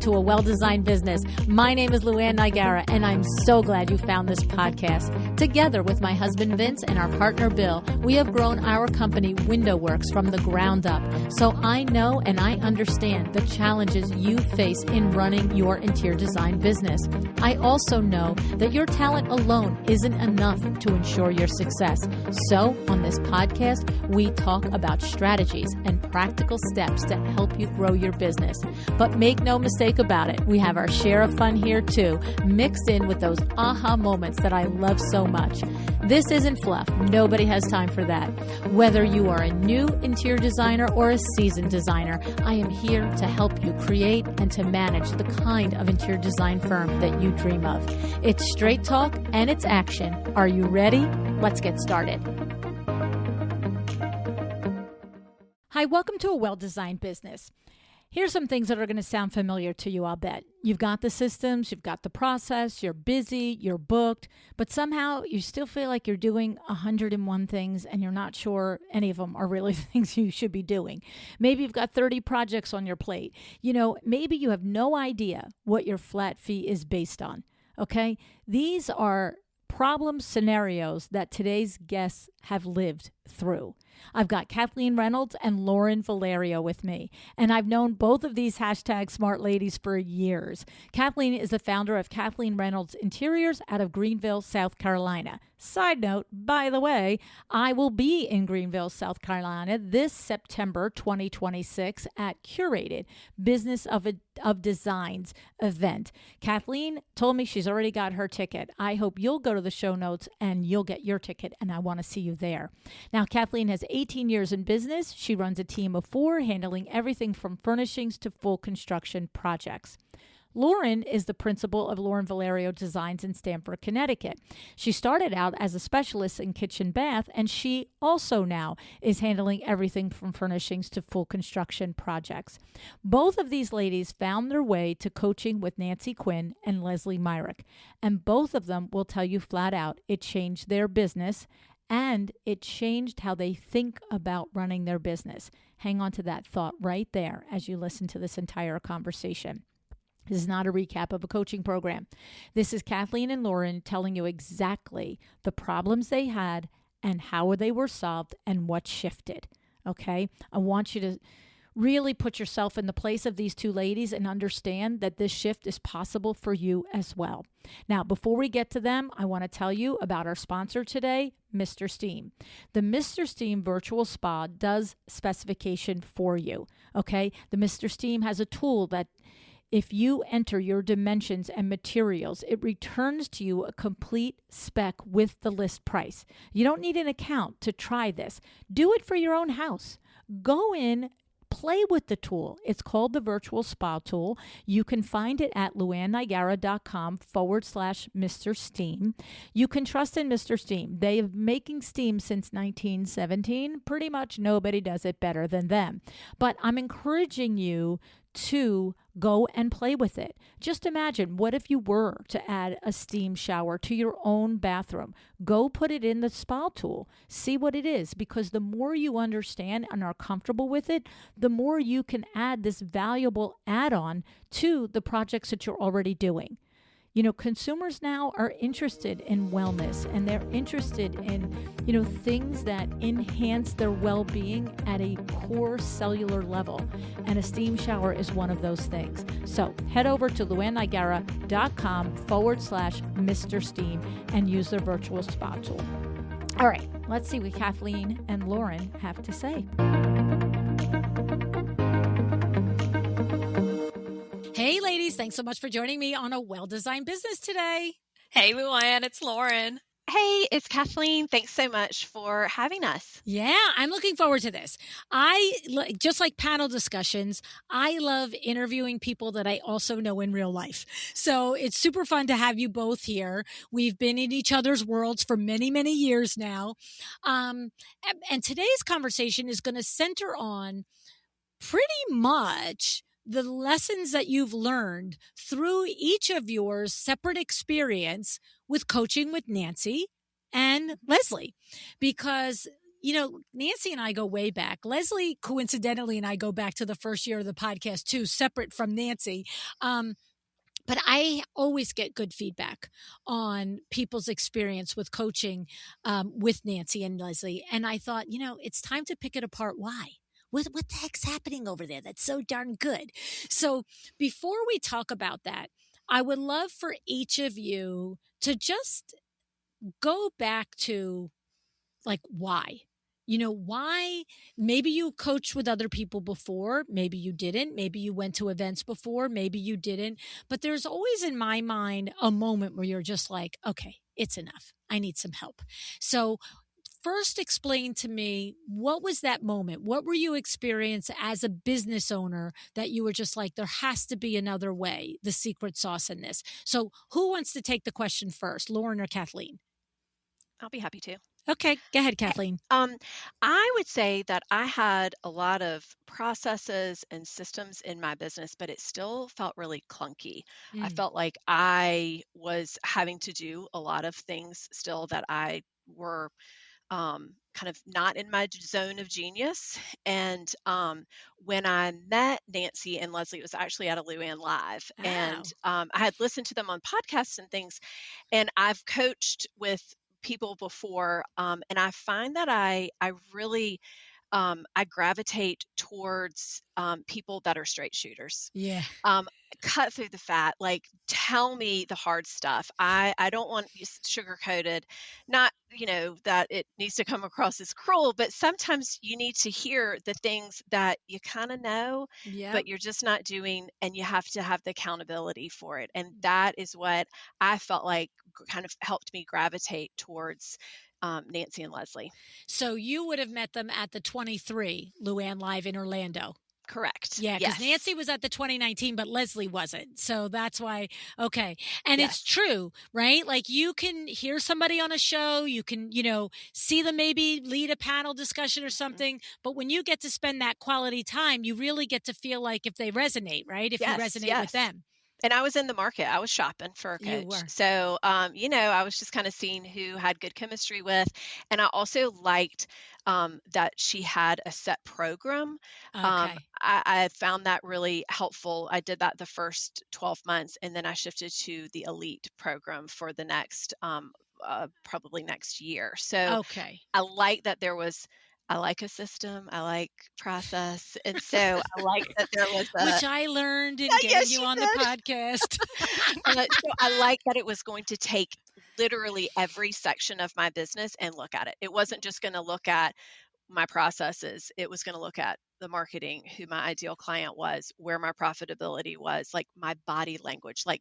to A Well-Designed Business. My name is Lauren Nigara, and I'm so glad you found this podcast. Together with my husband Vince and our partner Bill, we have grown our company Window Works from the ground up. So I know and I understand the challenges you face in running your interior design business. I also know that your talent alone isn't enough to ensure your success. So on this podcast, we talk about strategies and practical steps to help you grow your business. But make no mistake about it, we have our share of fun here too, mixed in with those aha moments that I love so much. This isn't fluff. Nobody has time for that. Whether you are a new interior designer or a seasoned designer, I am here to help you create and to manage the kind of interior design firm that you dream of. It's straight talk and it's action. Are you ready? Let's get started. Hi, welcome to A Well-Designed Business. Here's some things that are going to sound familiar to you, I'll bet. You've got the systems, you've got the process, you're busy, you're booked, but somehow you still feel like you're doing 101 things and you're not sure any of them are really things you should be doing. Maybe you've got 30 projects on your plate. Maybe you have no idea what your flat fee is based on, okay? These are problem scenarios that today's guests have lived through. I've got Kathleen Reynolds and Lauren Vallario with me, and I've known both of these #smart ladies for years. Kathleen is the founder of Kathleen Reynolds Interiors out of Greenville, South Carolina. Side note, by the way, I will be in Greenville, South Carolina this September 2026 at Curated Business of Designs event. Kathleen told me she's already got her ticket. I hope you'll go to the show notes and you'll get your ticket, and I want to see you there. Now, Kathleen has 18 years in business. She runs a team of 4, handling everything from furnishings to full construction projects. Lauren is the principal of Lauren Vallario Designs in Stamford, Connecticut. She started out as a specialist in kitchen bath, and she also now is handling everything from furnishings to full construction projects. Both of these ladies found their way to coaching with Nancy Quinn and Leslie Myrick, and both of them will tell you flat out it changed their business and it changed how they think about running their business. Hang on to that thought right there as you listen to this entire conversation. This is not a recap of a coaching program. This is Kathleen and Lauren telling you exactly the problems they had and how they were solved and what shifted. Okay? I want you to really put yourself in the place of these two ladies and understand that this shift is possible for you as well. Now, before we get to them, I want to tell you about our sponsor today, Mr. Steam. The Mr. Steam virtual spa does specification for you. Okay? The Mr. Steam has a tool that if you enter your dimensions and materials, it returns to you a complete spec with the list price. You don't need an account to try this. Do it for your own house. Go in, play with the tool. It's called the Virtual Spa Tool. You can find it at luannigara.com/Mr. Steam. You can trust in Mr. Steam. They have making steam since 1917. Pretty much nobody does it better than them. But I'm encouraging you to go and play with it. Just imagine, what if you were to add a steam shower to your own bathroom? Go put it in the spa tool. See what it is, because the more you understand and are comfortable with it, the more you can add this valuable add-on to the projects that you're already doing. Consumers now are interested in wellness, and they're interested in, things that enhance their well-being at a core cellular level. And a steam shower is one of those things. So head over to luannigara.com/Mr. Steam and use their virtual spa tool. All right, let's see what Kathleen and Lauren have to say. Hey, ladies, thanks so much for joining me on A Well-Designed Business today. Hey, Luann, it's Lauren. Hey, it's Kathleen. Thanks so much for having us. Yeah, I'm looking forward to this. Just like panel discussions, I love interviewing people that I also know in real life. So it's super fun to have you both here. We've been in each other's worlds for many, many years now. And today's conversation is going to center on pretty much the lessons that you've learned through each of your separate experience with coaching with Nancy and Leslie, because Nancy and I go way back. Leslie, coincidentally, and I go back to the first year of the podcast too, separate from Nancy. But I always get good feedback on people's experience with coaching with Nancy and Leslie. And I thought, it's time to pick it apart. Why? What the heck's happening over there that's so darn good? So before we talk about that, I would love for each of you to just go back to why? Why? Maybe you coached with other people before. Maybe you didn't. Maybe you went to events before. Maybe you didn't. But there's always in my mind a moment where you're just like, okay, it's enough. I need some help. So first explain to me, what was that moment? What were you experiencing as a business owner that you were just like, there has to be another way, the secret sauce in this? So who wants to take the question first, Lauren or Kathleen? I'll be happy to. Okay, go ahead, Kathleen. I would say that I had a lot of processes and systems in my business, but it still felt really clunky. I felt like I was having to do a lot of things still that I were kind of not in my zone of genius. And when I met Nancy and Leslie, it was actually at a Luann Live. Oh. And I had listened to them on podcasts and things, and I've coached with people before, and I find that I really I gravitate towards people that are straight shooters. Yeah. Cut through the fat, like tell me the hard stuff. I don't want you sugar coated. Not that it needs to come across as cruel, but sometimes you need to hear the things that you kind of know, but you're just not doing, and you have to have the accountability for it. And that is what I felt like kind of helped me gravitate towards Nancy and Leslie. So you would have met them at the 23 Luann Live in Orlando. Correct. Yeah, because yes. Nancy was at the 2019, but Leslie wasn't. So that's why, okay. And Yes. it's true, right? Like you can hear somebody on a show, you can, see them maybe lead a panel discussion or something. But when you get to spend that quality time, you really get to feel like if they resonate, right? If you resonate with them. And I was in the market. I was shopping for a You coach. were. So, I was just kind of seeing who had good chemistry with. And I also liked that she had a set program. Okay. I found that really helpful. I did that the first 12 months, and then I shifted to the elite program for the next, probably next year. So okay. I like that I like a system. I like process. And so I like that there was which I learned in getting yes, you you on did. the podcast. So I like that it was going to take literally every section of my business and look at it. It wasn't just going to look at my processes. It was going to look at the marketing, who my ideal client was, where my profitability was, like my body language, like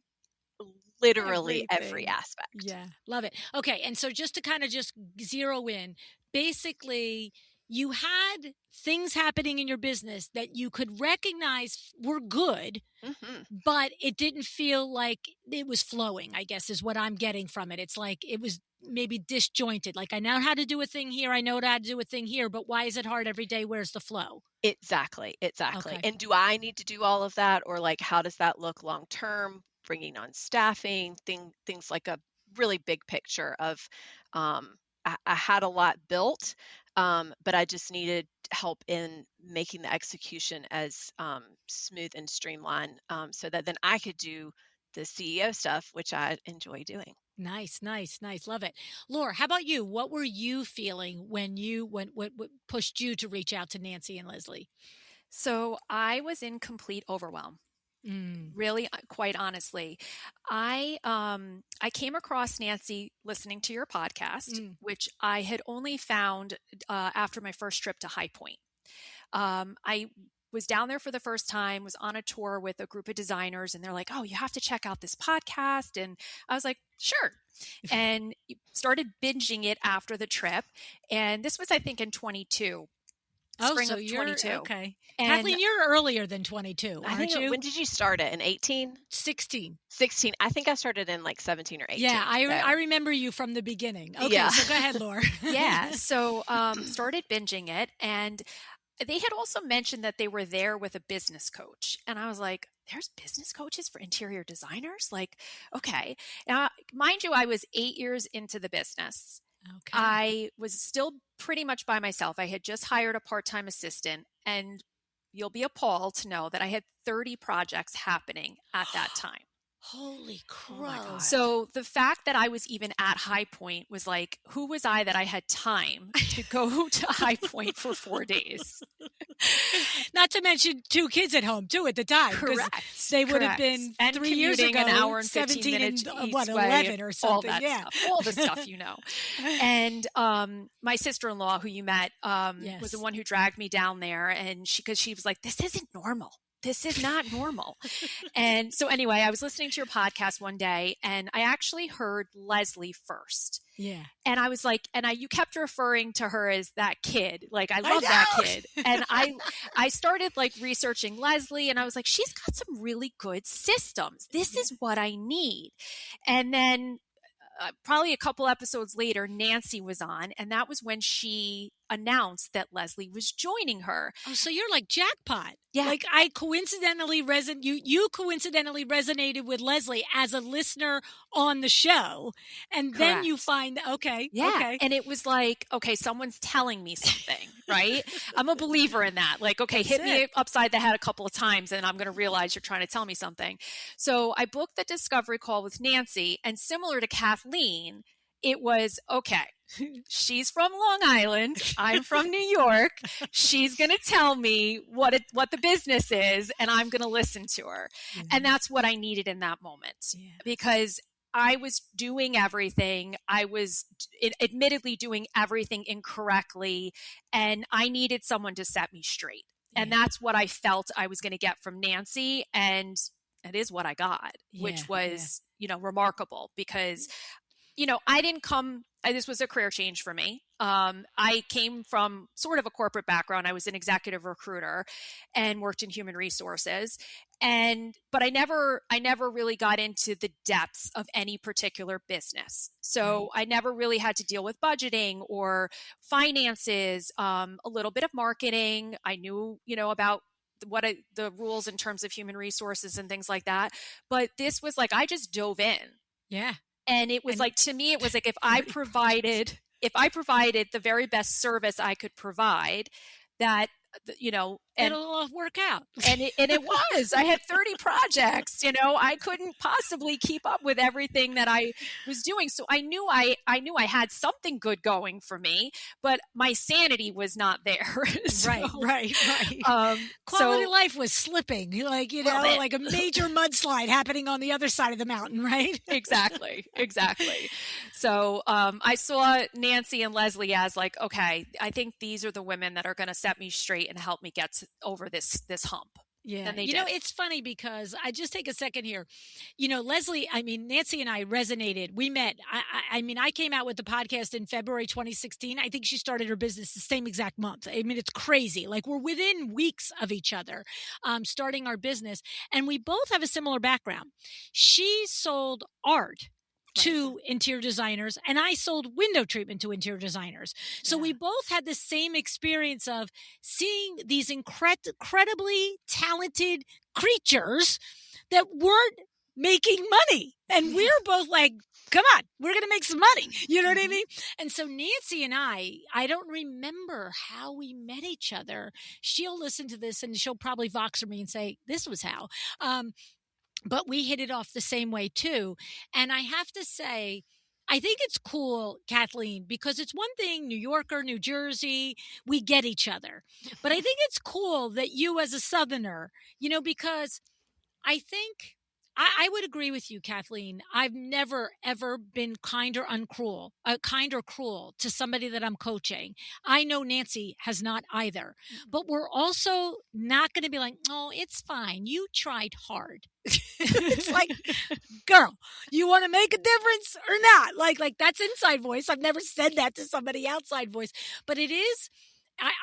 literally every aspect. Yeah, love it. Okay, and so just to kind of just zero in, basically you had things happening in your business that you could recognize were good, but it didn't feel like it was flowing, I guess is what I'm getting from it. It's like it was maybe disjointed. Like I know how to do a thing here, I know how to do a thing here, but why is it hard every day? Where's the flow? Exactly. Okay. And do I need to do all of that, or like how does that look long term? Bringing on staffing, things like a really big picture of I had a lot built, but I just needed help in making the execution as smooth and streamlined, so that then I could do the CEO stuff, which I enjoy doing. Nice. Love it. Laura, how about you? What were you feeling when what pushed you to reach out to Nancy and Leslie? So I was in complete overwhelm. Really, quite honestly. I came across Nancy listening to your podcast, which I had only found after my first trip to High Point. I was down there for the first time, was on a tour with a group of designers, and they're like, "Oh, you have to check out this podcast." And I was like, "Sure." And started binging it after the trip. And this was, I think, in 22. Spring of 22. Okay. And Kathleen, you're earlier than 22, aren't you? When did you start it? In 18? 16. 16. I think I started in like 17 or 18. Yeah, I remember you from the beginning. Okay, yeah. So go ahead, Laura. Yeah, so started binging it, and they had also mentioned that they were there with a business coach. And I was like, there's business coaches for interior designers? Like, okay. Now, mind you, I was 8 years into the business. Okay. I was still pretty much by myself. I had just hired a part-time assistant, and you'll be appalled to know that I had 30 projects happening at that time. Holy Oh my crow. God. So the fact that I was even at High Point was like, who was I that I had time to go to High Point for 4 days? Not to mention 2 kids at home too at the time. Correct. They would have been and 3 years commuting ago, an hour and 15 17 minutes and each what, way, 11 or something. all that yeah. stuff, all the stuff, you know. And my sister-in-law, who you met, was the one who dragged me down there, and because she was like, "This isn't normal. This is not normal." And so anyway, I was listening to your podcast one day, and I actually heard Leslie first. Yeah. And I was like, you kept referring to her as that kid. Like, I love know! that kid. And I started like researching Leslie, and I was like, she's got some really good systems. This is what I need. And then probably a couple episodes later, Nancy was on, and that was when she announced that Leslie was joining her. Oh, so you're like jackpot. Yeah. Like I coincidentally you coincidentally resonated with Leslie as a listener on the show. And then you find, okay. And it was like, okay, someone's telling me something, right? I'm a believer in that. Like, okay, hit me upside the head a couple of times and I'm going to realize you're trying to tell me something. So I booked the discovery call with Nancy, and similar to Kathleen, it was, okay, she's from Long Island. I'm from New York. She's going to tell me what the business is, and I'm going to listen to her. Mm-hmm. And that's what I needed in that moment, because I was doing everything. I was admittedly doing everything incorrectly, and I needed someone to set me straight. And that's what I felt I was going to get from Nancy. And it is what I got, which was, remarkable, because I didn't come, this was a career change for me. I came from sort of a corporate background. I was an executive recruiter and worked in human resources. But I never really got into the depths of any particular business. So I never really had to deal with budgeting or finances, a little bit of marketing. I knew, about the rules in terms of human resources and things like that. But this was like, I just dove in. Yeah. And it was to me, it was like, if I provided the very best service I could provide, that, it'll work out. And it was, I had 30 projects, I couldn't possibly keep up with everything that I was doing. So I knew I had something good going for me, but my sanity was not there. So, right. Quality of life was slipping, like a major mudslide happening on the other side of the mountain, right? Exactly. So I saw Nancy and Leslie as like, okay, I think these are the women that are going to set me straight and help me get over this hump. Yeah. It's funny because I just take a second here. Nancy and I resonated. We met. I came out with the podcast in February 2016. I think she started her business the same exact month. I mean, it's crazy. Like, we're within weeks of each other starting our business. And we both have a similar background. She sold art to interior designers, and I sold window treatment to interior designers. So we both had the same experience of seeing these incredibly talented creatures that weren't making money. And we're both like, come on, we're going to make some money. You know what I mean? And so Nancy and I don't remember how we met each other. She'll listen to this and she'll probably Voxer me and say, this was how. But we hit it off the same way too. And I have to say, I think it's cool, Kathleen, because it's one thing, New Yorker, New Jersey, we get each other. But I think it's cool that you as a Southerner, because I think I would agree with you, Kathleen. I've never, ever been kind or cruel to somebody that I'm coaching. I know Nancy has not either. But we're also not going to be like, oh, it's fine. You tried hard. It's like, girl, you want to make a difference or not? Like that's inside voice. I've never said that to somebody outside voice. But it is,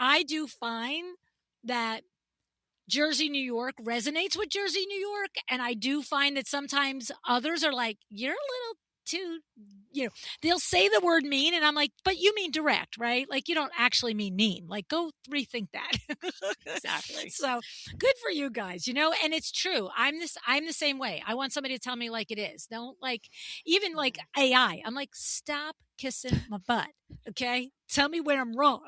I do find that Jersey, New York resonates with Jersey, New York. And I do find that sometimes others are like, you're a little too, they'll say the word mean. And I'm like, but you mean direct, right? Like, you don't actually mean mean. Like, go rethink that. Exactly. So good for you guys, and it's true. I'm the same way. I want somebody to tell me like it is. Don't even like AI. I'm like, stop kissing my butt. Okay. Tell me where I'm wrong,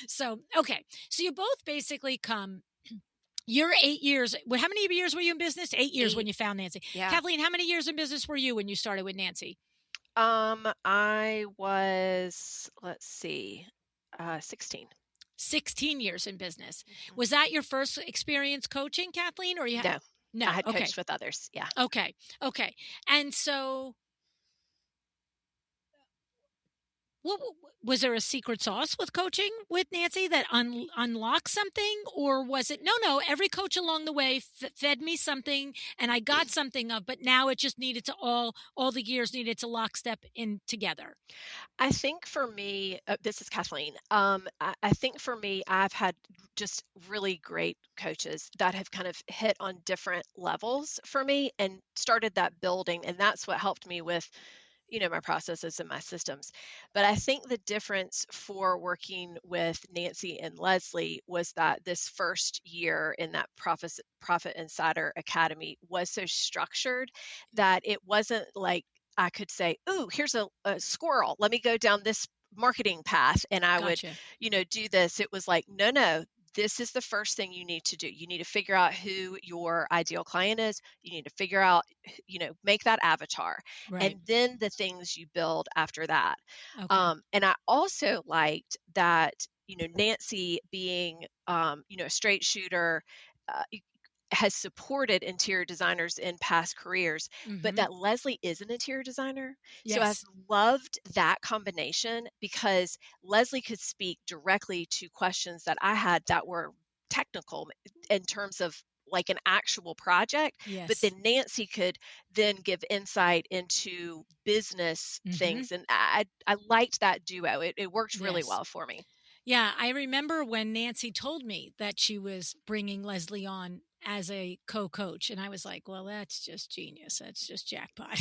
So, okay. So you both basically come. You're 8 years. Well, how many years were you in business? 8 years 8. when you found Nancy. Yeah. Kathleen, how many years in business were you when you started with Nancy? I was, let's see, 16. 16 years in business. Mhm. Was that your first experience coaching, Kathleen, or you had? No, I No. had Okay. coached with others. Yeah. Okay. Okay. And so what was there a secret sauce with coaching with Nancy that unlocked something, or was it no? Every coach along the way fed me something, and I got something of. But now it just needed to all the gears needed to lockstep in together. I think for me, this is Kathleen. I think for me, I've had just really great coaches that have kind of hit on different levels for me and started that building. And that's what helped me with, my processes and my systems. But I think the difference for working with Nancy and Leslie was that this first year in that Profit Insider Academy was so structured that it wasn't like I could say, "Ooh, here's a squirrel. Let me go down this marketing path," and I would, Gotcha. do this. It was like, no, no. This is the first thing you need to do. You need to figure out who your ideal client is. You need to figure out, make that avatar, and Right. then the things you build after that. Okay. And I also liked that, Nancy being, a straight shooter, uh, has supported interior designers in past careers, but Mm-hmm. that Leslie is an interior designer. So I've Yes. loved that combination because Leslie could speak directly to questions that I had that were technical in terms of like an actual project, but Yes. then Nancy could then give insight into business Mm-hmm. things. And I liked that duo. It worked really Yes. well for me. Yeah, I remember when Nancy told me that she was bringing Leslie on as a co-coach, and I was like, well, that's just genius. That's just jackpot.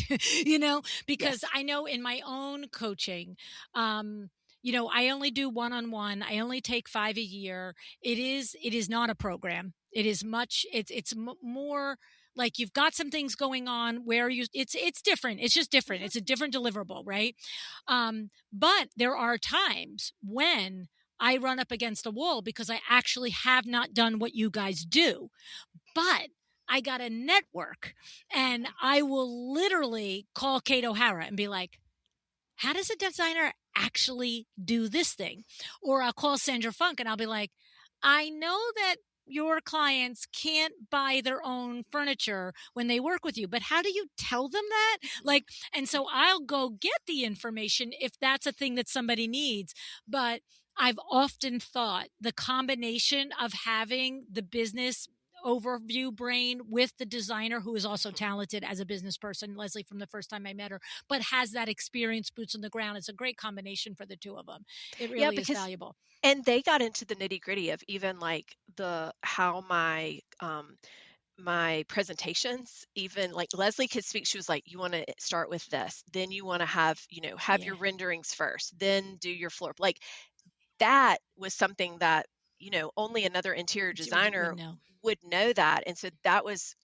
Because Yes. I know in my own coaching, I only do one-on-one. I only take 5 a year. It is not a program. It is much it's more like you've got some things going on where it's different. It's just different. Mhm. It's a different deliverable, right? But there are times when I run up against a wall because I actually have not done what you guys do. But I got a network, and I will literally call Kate O'Hara and be like, how does a designer actually do this thing? Or I'll call Sandra Funk and I'll be like, I know that your clients can't buy their own furniture when they work with you, but how do you tell them that? Like, and so I'll go get the information if that's a thing that somebody needs. But I've often thought the combination of having the business overview brain with the designer who is also talented as a business person, Leslie, from the first time I met her, but has that experience, boots on the ground. It's a great combination for the two of them. It Yeah, really is because valuable. and they got into the nitty-gritty of even like the how my presentations, even like Leslie could speak. She was like, you want to start with this, then you want to have Yeah. your renderings first, then do your floor. Like that was something that, only another interior Would designer know. would know that. And so that was,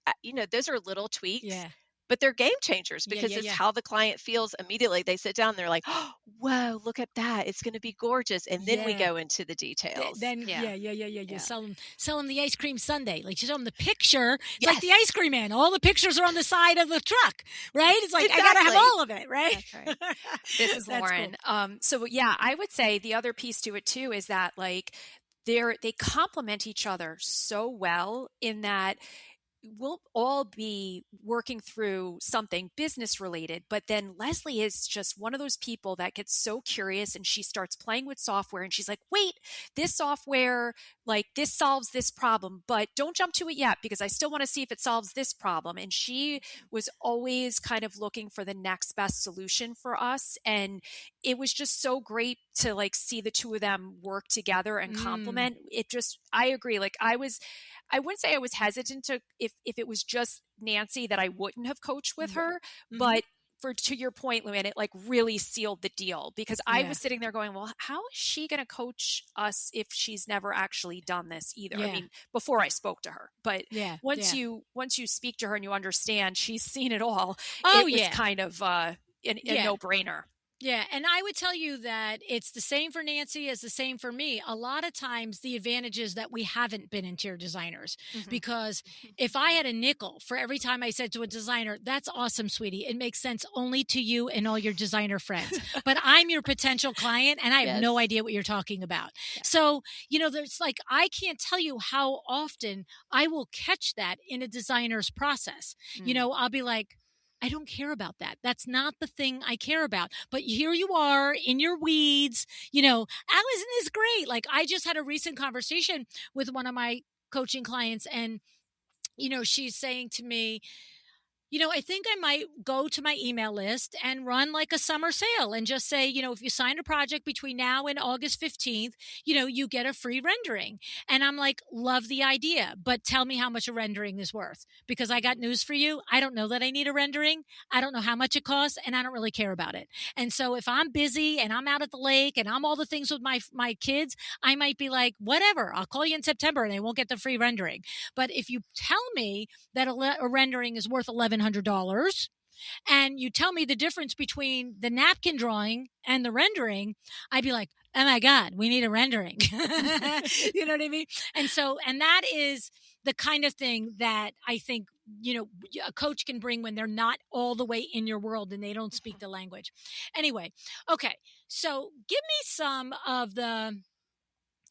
those are little tweaks, Yeah. but they're game changers Yeah. because Yeah. it's Yeah. how the client feels immediately. They sit down, they're like, oh, whoa, look at that. It's going to be gorgeous. And then we Yeah. go into the details. Then Yeah. yeah. You Yeah. sell them the ice cream sundae. Like you show them the picture. It's like the Yes, ice cream man. All the pictures are on the side of the truck, right? It's like I gotta have exactly. all of it, right? That's right. This is That's Lauren. cool. So yeah, I would say the other piece to it too is that like they complement each other so well in that we'll all be working through something business related, but then Leslie is just one of those people that gets so curious and she starts playing with software and she's like, wait, this software, like this solves this problem, but don't jump to it yet because I still want to see if it solves this problem. And she was always kind of looking for the next best solution for us. And it was just so great to like see the two of them work together and complement. I agree. Like I wouldn't say I was hesitant to if it was just Nancy that I wouldn't have coached with her, Mm-hmm. but to your point, Luann, it like really sealed the deal because I Yeah. was sitting there going, well, how is she going to coach us if she's never actually done this either? Yeah. I mean, before I spoke to her, but Yeah. once you speak to her and you understand she's seen it all, Oh it was yeah. kind of a no brainer. Yeah. And I would tell you that it's the same for Nancy as the same for me. A lot of times the advantage is that we haven't been interior designers, because if I had a nickel for every time I said to a designer, that's awesome, sweetie, it makes sense only to you and all your designer friends. But I'm your potential client and I have no idea what you're talking about. Yeah. So, there's like, I can't tell you how often I will catch that in a designer's process. I'll be like, I don't care about that. That's not the thing I care about. But here you are in your weeds. Isn't this great? Like, I just had a recent conversation with one of my coaching clients, and, she's saying to me, I think I might go to my email list and run like a summer sale and just say, if you sign a project between now and August 15th, you get a free rendering. And I'm like, love the idea, but tell me how much a rendering is worth, because I got news for you. I don't know that I need a rendering. I don't know how much it costs, and I don't really care about it. And so if I'm busy and I'm out at the lake and I'm all the things with my kids, I might be like, whatever, I'll call you in September and I won't get the free rendering. But if you tell me that a rendering is worth $1,100, and you tell me the difference between the napkin drawing and the rendering, I'd be like, oh my God, we need a rendering. You know what I mean? And that is the kind of thing that I think, a coach can bring when they're not all the way in your world and they don't speak the language. Anyway, okay. So give me some of the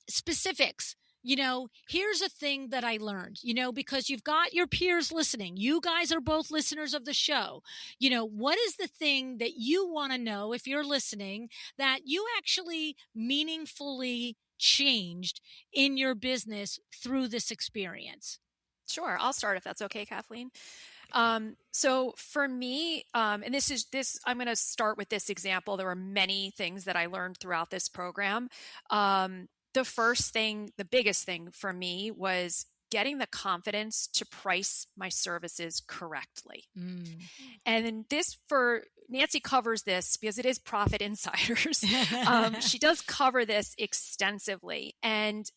specifics. Here's a thing that I learned, because you've got your peers listening. You guys are both listeners of the show. What is the thing that you want to know, if you're listening, that you actually meaningfully changed in your business through this experience? Sure. I'll start if that's okay, Kathleen. So for me, and I'm going to start with this example. There were many things that I learned throughout this program. The first thing, the biggest thing for me, was getting the confidence to price my services correctly. And then for Nancy covers this because it is Profit Insiders. She does cover this extensively. And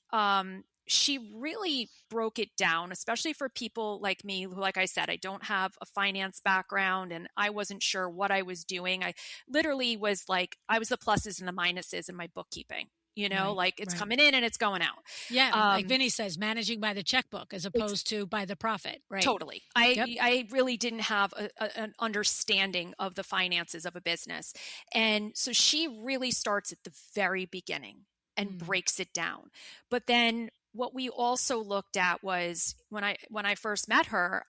she really broke it down, especially for people like me, who, like I said, I don't have a finance background and I wasn't sure what I was doing. I literally was like, I was the pluses and the minuses in my bookkeeping. It's coming in and it's going out. Yeah. Like Vinny says, managing by the checkbook as opposed to by the profit, right? Totally. I really didn't have an understanding of the finances of a business. And so she really starts at the very beginning and breaks it down. But then what we also looked at was when I first met her,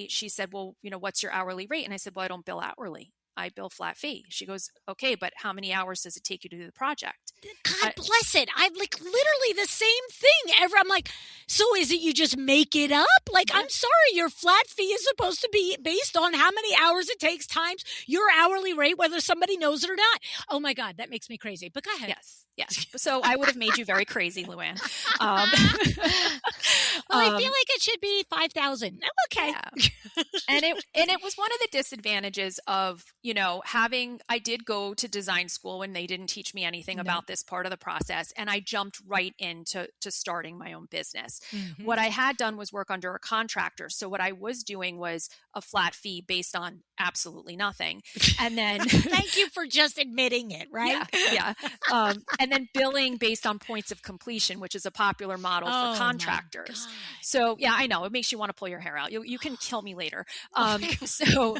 she said, well, what's your hourly rate? And I said, well, I don't bill hourly. I bill flat fee. She goes, okay, but how many hours does it take you to do the project? God bless it. I'm like literally the same thing ever. I'm like, so is it you just make it up? Like, I'm sorry, your flat fee is supposed to be based on how many hours it takes times your hourly rate, whether somebody knows it or not. Oh my God, that makes me crazy. But go ahead. Yes. So I would have made you very crazy, Luann. Well, I feel like it should be 5,000. Okay. Yeah. And it was one of the disadvantages of, I did go to design school when they didn't teach me anything about this part of the process. And I jumped right into starting my own business. What I had done was work under a contractor. So what I was doing was a flat fee based on absolutely nothing. And then thank you for just admitting it, right? Yeah. And then billing based on points of completion, which is a popular model for contractors. So yeah, I know it makes you want to pull your hair out. You can kill me later. So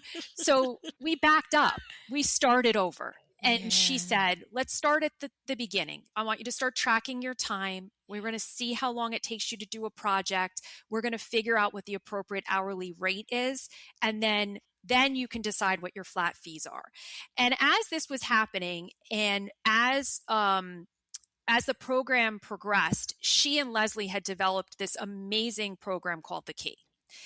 we backed up. We started over. And she said, let's start at the beginning. I want you to start tracking your time. We're going to see how long it takes you to do a project. We're going to figure out what the appropriate hourly rate is. And then you can decide what your flat fees are. And as this was happening, and as the program progressed, she and Leslie had developed this amazing program called The Key.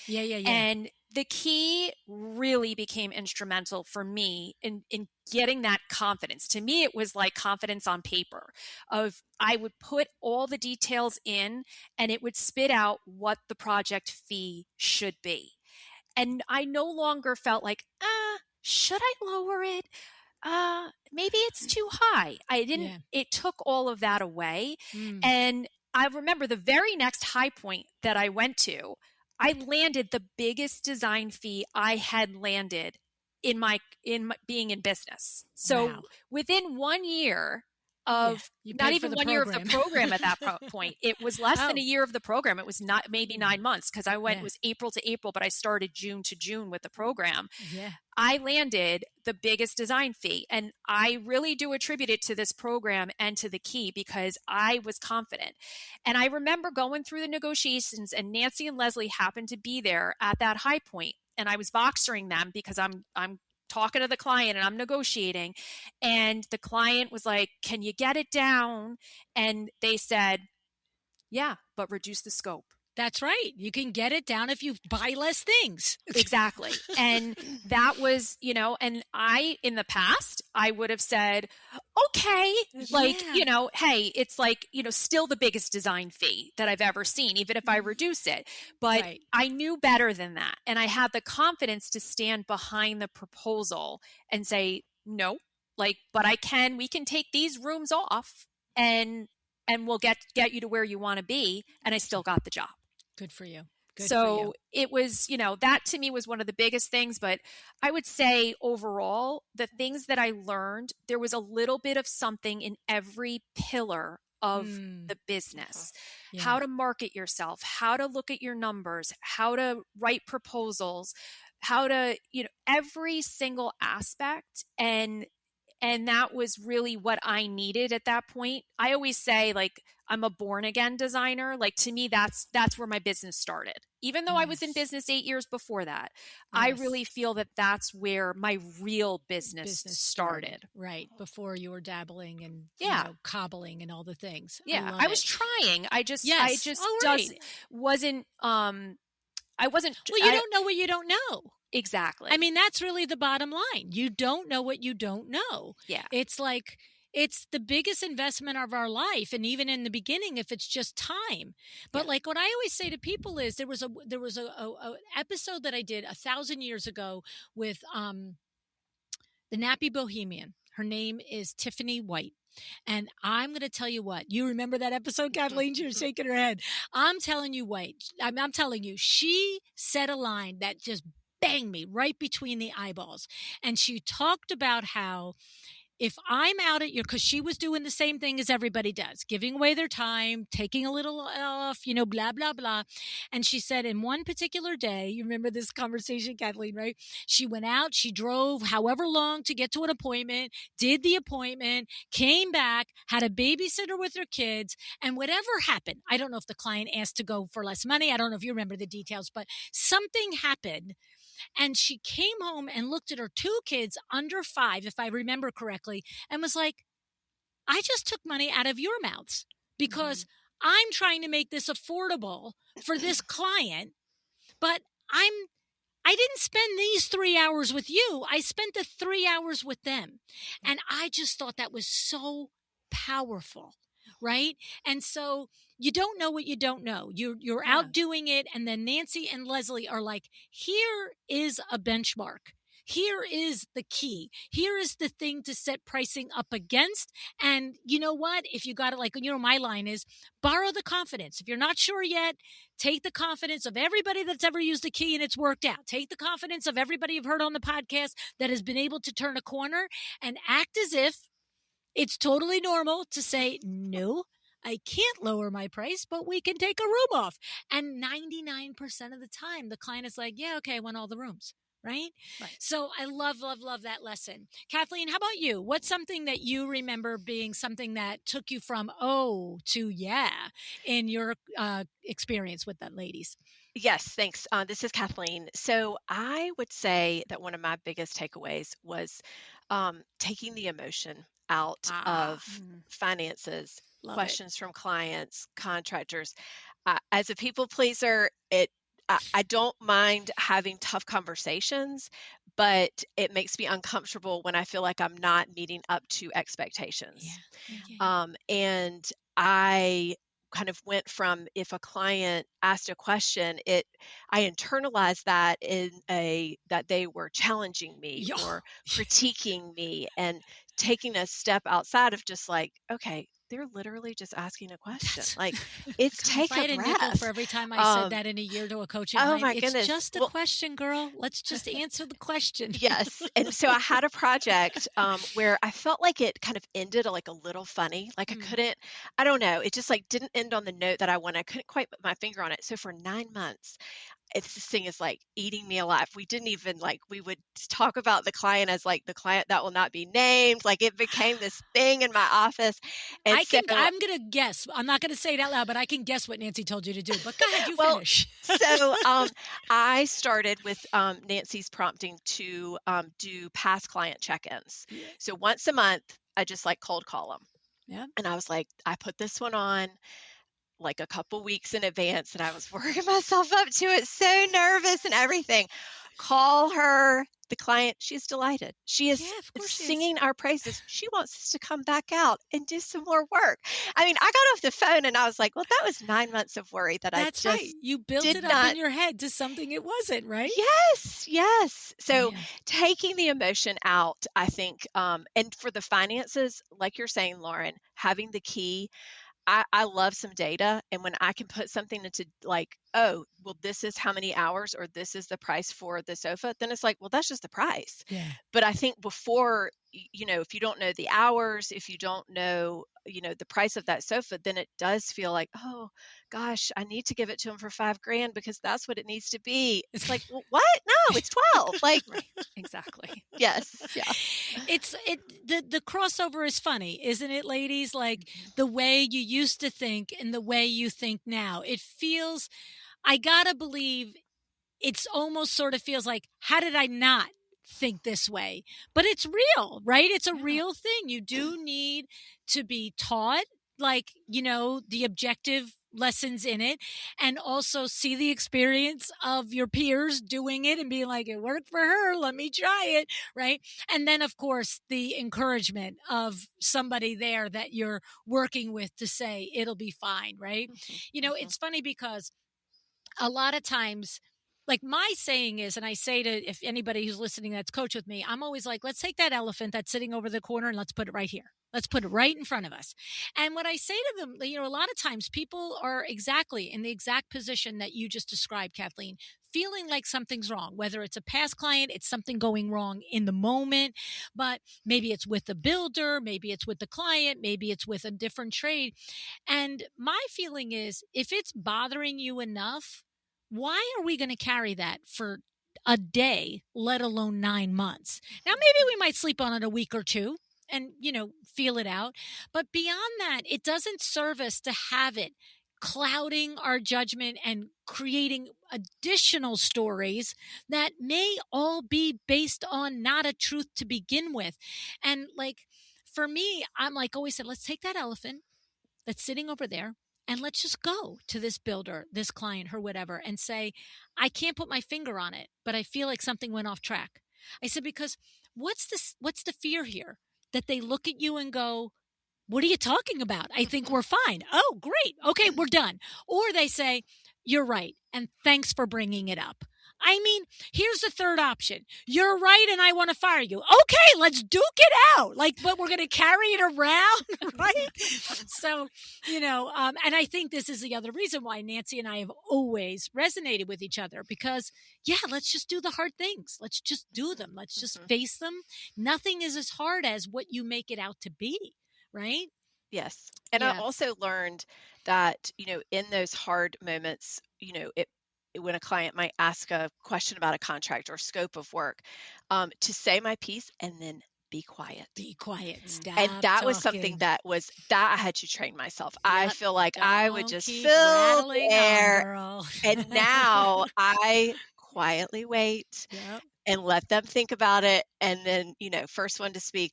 Yeah. And The Key really became instrumental for me in getting that confidence. To me, it was like confidence on paper of I would put all the details in and it would spit out what the project fee should be. And I no longer felt like, should I lower it? Maybe it's too high. It took all of that away. And I remember the very next high point that I went to, I landed the biggest design fee I had landed in being in business. So Wow. within 1 year of not even 1 year of the program at that point, it was less than a year of the program. It was not maybe 9 months, because I went, it was April to April, but I started June to June with the program. Yeah. I landed the biggest design fee. And I really do attribute it to this program and to the key, because I was confident. And I remember going through the negotiations, and Nancy and Leslie happened to be there at that high point. And I was Voxering them, because I'm talking to the client and I'm negotiating. And the client was like, "Can you get it down?" And they said, "Yeah, but reduce the scope." That's right. You can get it down if you buy less things. Exactly. And that was, and in the past, I would have said, okay, like, hey, it's like, still the biggest design fee that I've ever seen, even if I reduce it. But I knew better than that. And I had the confidence to stand behind the proposal and say, no, like, but we can take these rooms off and we'll get you to where you want to be. And I still got the job. Good for you. So it was, that to me was one of the biggest things. But I would say overall, the things that I learned, there was a little bit of something in every pillar of the business. Yeah. How to market yourself, how to look at your numbers, how to write proposals, how to, every single aspect. And that was really what I needed at that point. I always say, like, I'm a born again designer. Like, to me, that's where my business started. Even though I was in business 8 years before that, I really feel that that's where my real business started. Right. Before you were dabbling and cobbling and all the things. Yeah. I was trying. I just wasn't, I wasn't. Well, you don't know what you don't know. Exactly. I mean, that's really the bottom line. You don't know what you don't know. Yeah. It's like, it's the biggest investment of our life. And even in the beginning, if it's just time. But like what I always say to people is there was a episode that I did 1,000 years ago with the Nappy Bohemian. Her name is Tiffany White. And I'm going to tell you what, you remember that episode, Kathleen? She's shaking her head. I'm telling you, I'm telling you, she said a line that just banged me right between the eyeballs. And she talked about how if I'm out at because she was doing the same thing as everybody does, giving away their time, taking a little off, blah, blah, blah. And she said in one particular day, you remember this conversation, Kathleen, right? She went out, she drove however long to get to an appointment, did the appointment, came back, had a babysitter with her kids, and whatever happened, I don't know if the client asked to go for less money. I don't know if you remember the details, but something happened. And she came home and looked at her 2 kids under 5, if I remember correctly, and was like, I just took money out of your mouths because I'm trying to make this affordable for this client, but I didn't spend these 3 hours with you. I spent the 3 hours with them. And I just thought that was so powerful. Right. And so you don't know what you don't know. You're out doing it. And then Nancy and Leslie are like, here is a benchmark. Here is the key. Here is the thing to set pricing up against. And you know what? If you got it, my line is borrow the confidence. If you're not sure yet, take the confidence of everybody that's ever used the key and it's worked out. Take the confidence of everybody you've heard on the podcast that has been able to turn a corner and act as if it's totally normal to say, no, I can't lower my price, but we can take a room off. And 99% of the time, the client is like, yeah, okay, I want all the rooms. Right? So I love, love, love that lesson. Kathleen, how about you? What's something that you remember being something that took you from to yeah in your experience with that, ladies? Yes, thanks. This is Kathleen. So I would say that one of my biggest takeaways was taking the emotion out of finances, questions from clients, contractors. As a people pleaser, I don't mind having tough conversations, but it makes me uncomfortable when I feel like I'm not meeting up to expectations. And I kind of went from, if a client asked a question, I internalized that that they were challenging me or critiquing me, and taking a step outside of just like, okay, they're literally just asking a question. Like, it's God, if take I a had a nickel breath. for every time I said that in a year to a coaching Oh client, my it's goodness. just a Well, question, girl. Let's just answer the question. yes. And so I had a project where I felt like it kind of ended like a little funny. Like I don't know, it just like didn't end on the note that I wanted. I couldn't quite put my finger on it. So for 9 months, this thing is like eating me alive. We didn't even like, we would talk about the client as like the client that will not be named. Like it became this thing in my office. And so, I'm going to guess. I'm not going to say it out loud, but I can guess what Nancy told you to do. But go ahead, you well, finish. I started with Nancy's prompting to do past client check-ins. Yeah. So once a month, I just like cold call them. Yeah. And I was like, I put this one on like a couple weeks in advance, and I was working myself up to it, so nervous and everything. Call her, the client, she's delighted. She is Yeah, of course she is. singing our praises. She wants us to come back out and do some more work. I mean, I got off the phone and I was like, well, that was 9 months of worry that That's I right. just You built did it up not. in your head to something it wasn't, right? Yes, yes. So Yeah. taking the emotion out, I think, and for the finances, like you're saying, Lauren, having the key, I love some data. And when I can put something into like, oh, well, this is how many hours or this is the price for the sofa, then it's like, well, that's just the price. Yeah. But I think before, if you don't know the hours, if you don't know, the price of that sofa, then it does feel like, oh gosh, I need to give it to him for $5,000 because that's what it needs to be. It's like, well, what? No, it's 12. Like, Right. Exactly. yes. Yeah. The crossover is funny, isn't it, ladies? Like the way you used to think and the way you think now. It feels, I gotta believe, it's almost sort of feels like, how did I not think this way? But it's real, right? It's a Yeah. real thing. You do need to be taught, like, the objective lessons in it, and also see the experience of your peers doing it and being like, it worked for her, let me try it, right? And then, of course, the encouragement of somebody there that you're working with to say, it'll be fine, right? It's funny because a lot of times, like my saying is, and I say to, if anybody who's listening that's coach with me, I'm always like, let's take that elephant that's sitting over the corner and let's put it right here. Let's put it right in front of us. And what I say to them, a lot of times people are exactly in the exact position that you just described, Kathleen, feeling like something's wrong, whether it's a past client, it's something going wrong in the moment, but maybe it's with the builder, maybe it's with the client, maybe it's with a different trade. And my feeling is, if it's bothering you enough, why are we going to carry that for a day, let alone 9 months? Now, maybe we might sleep on it a week or two and, feel it out. But beyond that, it doesn't serve us to have it clouding our judgment and creating additional stories that may all be based on not a truth to begin with. And like, for me, I'm like always said, let's take that elephant that's sitting over there and let's just go to this builder, this client, or whatever, and say, I can't put my finger on it, but I feel like something went off track. I said, because what's the fear here? That they look at you and go, what are you talking about? I think we're fine. Oh, great. Okay, we're done. Or they say, you're right. And thanks for bringing it up. I mean, here's the third option. You're right, and I want to fire you. Okay, let's duke it out. Like, but we're going to carry it around, right? So, and I think this is the other reason why Nancy and I have always resonated with each other because, yeah, let's just do the hard things. Let's just do them. Let's just face them. Nothing is as hard as what you make it out to be, right? Yes. And I also learned that, in those hard moments, when a client might ask a question about a contract or scope of work, to say my piece and then be quiet. Be quiet. Stop And that was talking. something that I had to train myself. I feel like I would just keep fill the rattling air. on, girl. And now I quietly wait and let them think about it. And then, first one to speak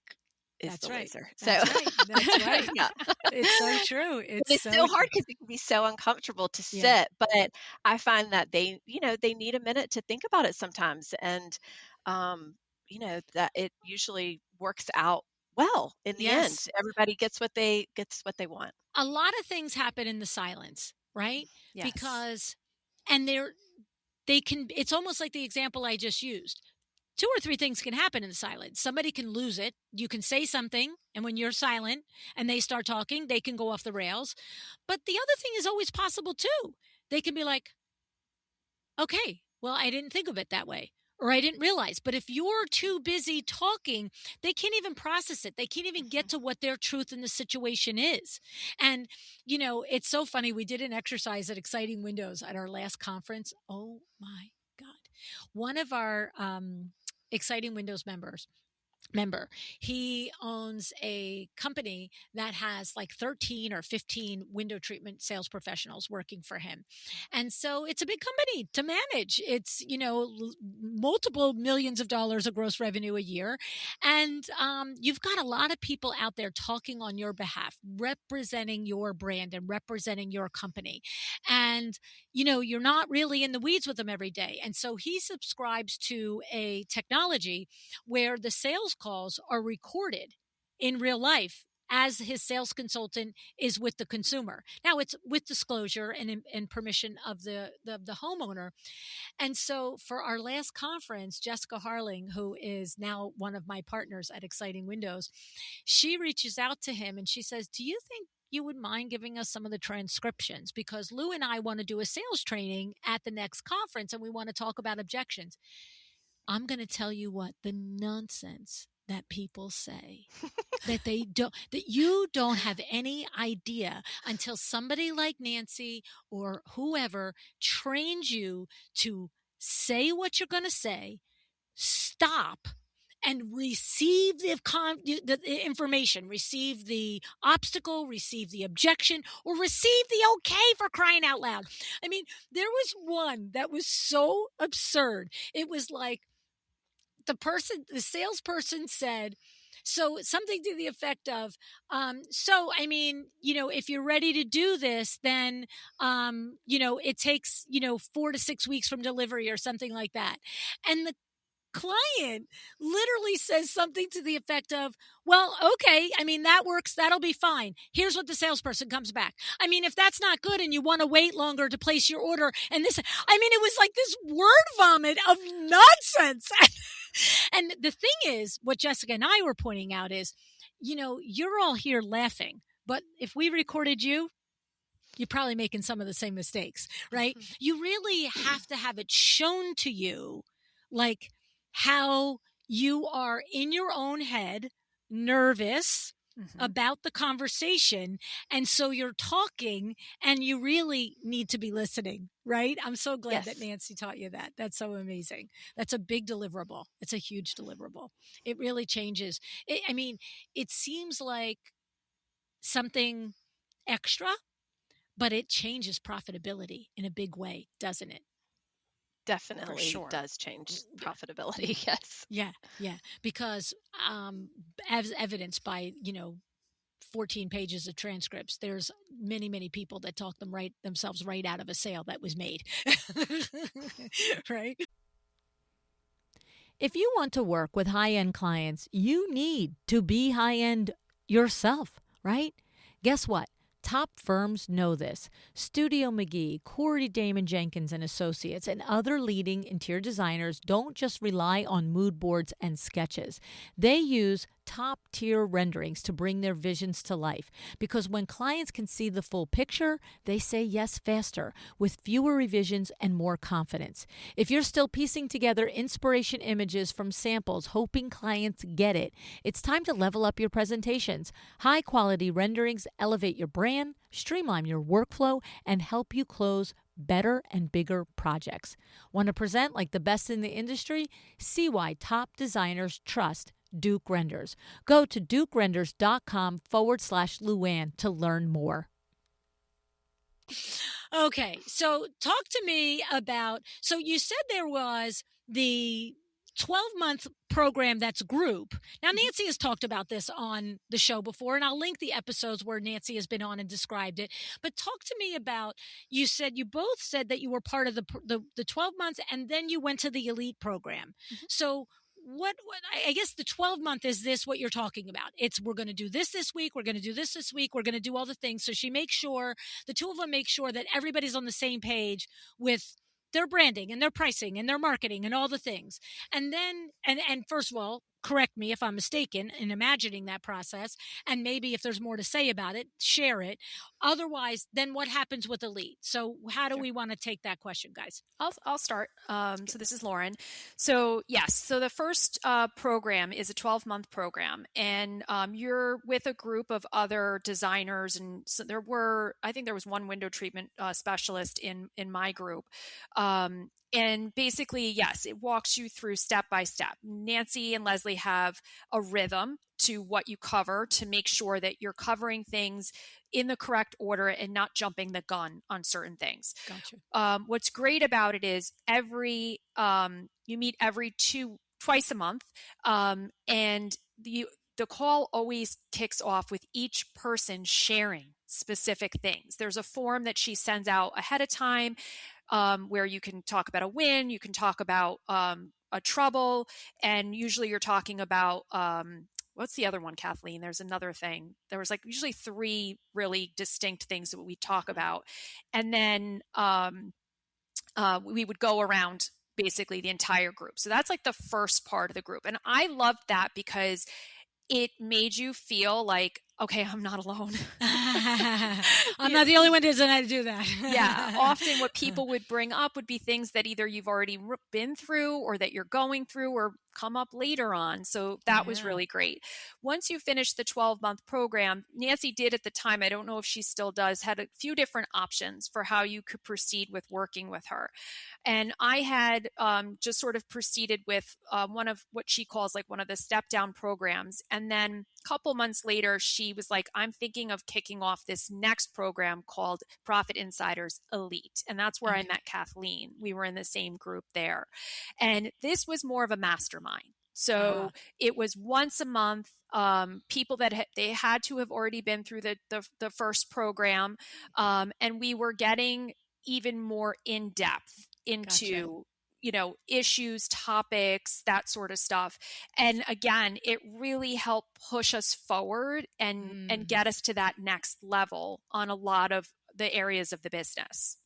is That's the right. loser. That's So right. That's right. yeah. It's so true. It's so hard because it can be so uncomfortable to sit, but I find that they need a minute to think about it sometimes. And, that it usually works out well in the end. Everybody gets what they want. A lot of things happen in the silence, right? Yes. Because, and they can, it's almost like the example I just used. two or three things can happen in the silence. Somebody can lose it. You can say something, and when you're silent and they start talking, they can go off the rails. But the other thing is always possible too. They can be like, okay, well, I didn't think of it that way, or I didn't realize. But if you're too busy talking, they can't even process it. They can't even get to what their truth in the situation is. And, it's so funny. We did an exercise at Exciting Windows at our last conference. Oh my God. One of our Exciting Windows member, he owns a company that has like 13 or 15 window treatment sales professionals working for him. And so it's a big company to manage. It's, multiple millions of dollars of gross revenue a year. And you've got a lot of people out there talking on your behalf, representing your brand and representing your company. And, you're not really in the weeds with them every day. And so he subscribes to a technology where the sales calls are recorded in real life as his sales consultant is with the consumer. Now it's with disclosure and permission of the homeowner. And so for our last conference, Jessica Harling, who is now one of my partners at Exciting Windows, she reaches out to him and she says, do you think you would mind giving us some of the transcriptions? Because Lou and I want to do a sales training at the next conference and we want to talk about objections. I'm going to tell you what, the nonsense that people say that you don't have any idea until somebody like Nancy or whoever trains you to say what you're going to say, stop, and receive the information, receive the obstacle, receive the objection, or receive the okay, for crying out loud. I mean, there was one that was so absurd. It was like, the salesperson said, so something to the effect of, if you're ready to do this, then, it takes, 4 to 6 weeks from delivery or something like that. And the client literally says something to the effect of, well, okay, that works. That'll be fine. Here's what the salesperson comes back. If that's not good and you want to wait longer to place your order, and this, it was like this word vomit of nonsense. And the thing is, what Jessica and I were pointing out is, you're all here laughing, but if we recorded you, you're probably making some of the same mistakes, right? You really have to have it shown to you, like how you are in your own head, nervous about the conversation. And so you're talking and you really need to be listening, right? I'm so glad that Nancy taught you that. That's so amazing. That's a big deliverable. It's a huge deliverable. It really changes. It seems like something extra, but it changes profitability in a big way, doesn't it? Definitely does change profitability. Yes. Yeah. Because as evidenced by, 14 pages of transcripts, there's many, many people that talk themselves right out of a sale that was made. Right? If you want to work with high-end clients, you need to be high-end yourself, right? Guess what? Top firms know this. Studio McGee, Corey Damon Jenkins and Associates, and other leading interior designers don't just rely on mood boards and sketches. They use top-tier renderings to bring their visions to life, because when clients can see the full picture, they say yes faster, with fewer revisions and more confidence. If you're still piecing together inspiration images from samples, hoping clients get it, it's time to level up your presentations. High-quality renderings elevate your brand, streamline your workflow, and help you close better and bigger projects. Want to present like the best in the industry? See why top designers trust Duke Renders. Go to dukerenders.com/Luann to learn more. Okay, so talk to me about, so you said there was the 12-month program that's group. Now, Nancy has talked about this on the show before, and I'll link the episodes where Nancy has been on and described it. But talk to me about, you both said that you were part of the 12 months, and then you went to the elite program. So what I guess the 12-month is this what you're talking about? It's, we're going to do this week, we're going to do this week, we're going to do all the things. So she makes sure, the two of them make sure that everybody's on the same page with their branding and their pricing and their marketing and all the things. And then, and first of all, correct me if I'm mistaken in imagining that process. And maybe if there's more to say about it, share it. Otherwise, then what happens with the lead? So how do we want to take that question, guys? I'll start. So this is Lauren. So yes, so the first program is a 12-month program, and you're with a group of other designers, and so I think there was one window treatment specialist in my group. And basically, yes, it walks you through step by step. Nancy and Leslie have a rhythm to what you cover to make sure that you're covering things in the correct order and not jumping the gun on certain things. Gotcha. What's great about it is you meet twice a month, and the call always kicks off with each person sharing specific things. There's a form that she sends out ahead of time, where you can talk about a win, you can talk about a trouble, and usually you're talking about what's the other one, Kathleen? There's another thing. There was usually 3 really distinct things that we talk about, and then we would go around basically the entire group. So that's the first part of the group, and I loved that because it made you feel like, okay, I'm not alone. I'm not the only one who doesn't know how to do that. Yeah. Often what people would bring up would be things that either you've already been through or that you're going through or come up later on. So that was really great. Once you finish the 12-month program, Nancy did at the time, I don't know if she still does, had a few different options for how you could proceed with working with her. And I had just sort of proceeded with one of what she calls one of the step down programs. And then a couple months later, she was like, I'm thinking of kicking off this next program called Profit Insiders Elite. And that's where I met Kathleen. We were in the same group there. And this was more of a mastermind. So it was once a month, people that they had to have already been through the first program. And we were getting even more in depth into issues, topics, that sort of stuff. And again, it really helped push us forward and get us to that next level on a lot of the areas of the business.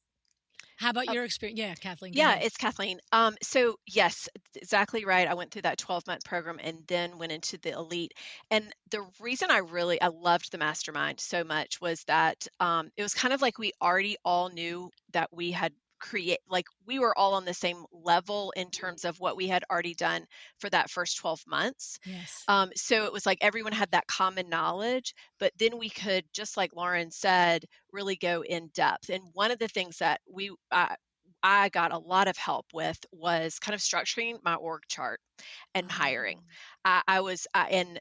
How about your experience? Yeah, Kathleen. Yeah, it's Kathleen. So yes, exactly right. I went through that 12-month program and then went into the elite. And the reason I loved the mastermind so much was that it was kind of like we already all knew that we had we were all on the same level in terms of what we had already done for that first 12 months. Yes. So it was like everyone had that common knowledge, but then we could, just like Lauren said, really go in depth. And one of the things that I got a lot of help with was kind of structuring my org chart and hiring. And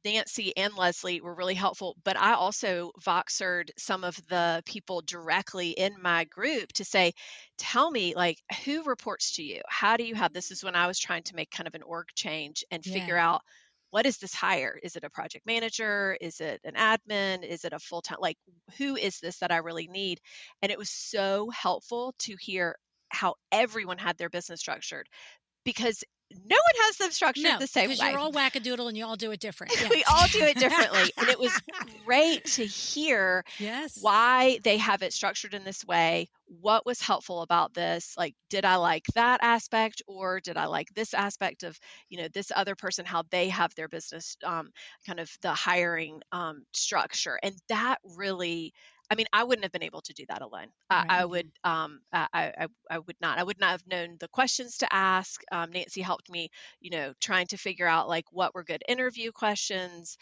Nancy and Leslie were really helpful, but I also Voxered some of the people directly in my group to say, tell me, who reports to you? How do you have, this is when I was trying to make kind of an org change and figure out, what is this hire? Is it a project manager? Is it an admin? Is it a full-time? Who is this that I really need? And it was so helpful to hear how everyone had their business structured, because no one has them structured the same way. Because you're all wackadoodle and you all do it different. Yeah. We all do it differently. And it was great to hear why they have it structured in this way. What was helpful about this? Did I like that aspect, or did I like this aspect of, this other person, how they have their business, kind of the hiring structure. And that really, I wouldn't have been able to do that alone. I would not have known the questions to ask. Nancy helped me, trying to figure out what were good interview questions,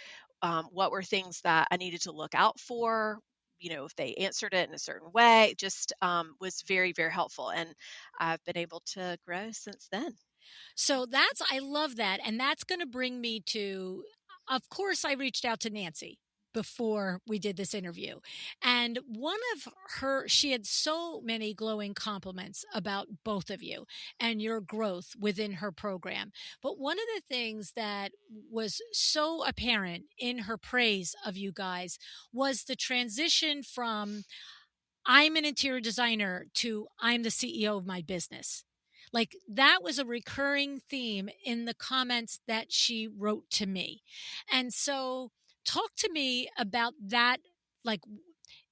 what were things that I needed to look out for, if they answered it in a certain way, just was very, very helpful. And I've been able to grow since then. So I love that. And that's going to bring me to, of course, I reached out to Nancy before we did this interview. And she had so many glowing compliments about both of you and your growth within her program. But one of the things that was so apparent in her praise of you guys was the transition from I'm an interior designer to I'm the CEO of my business. That was a recurring theme in the comments that she wrote to me. And so talk to me about that.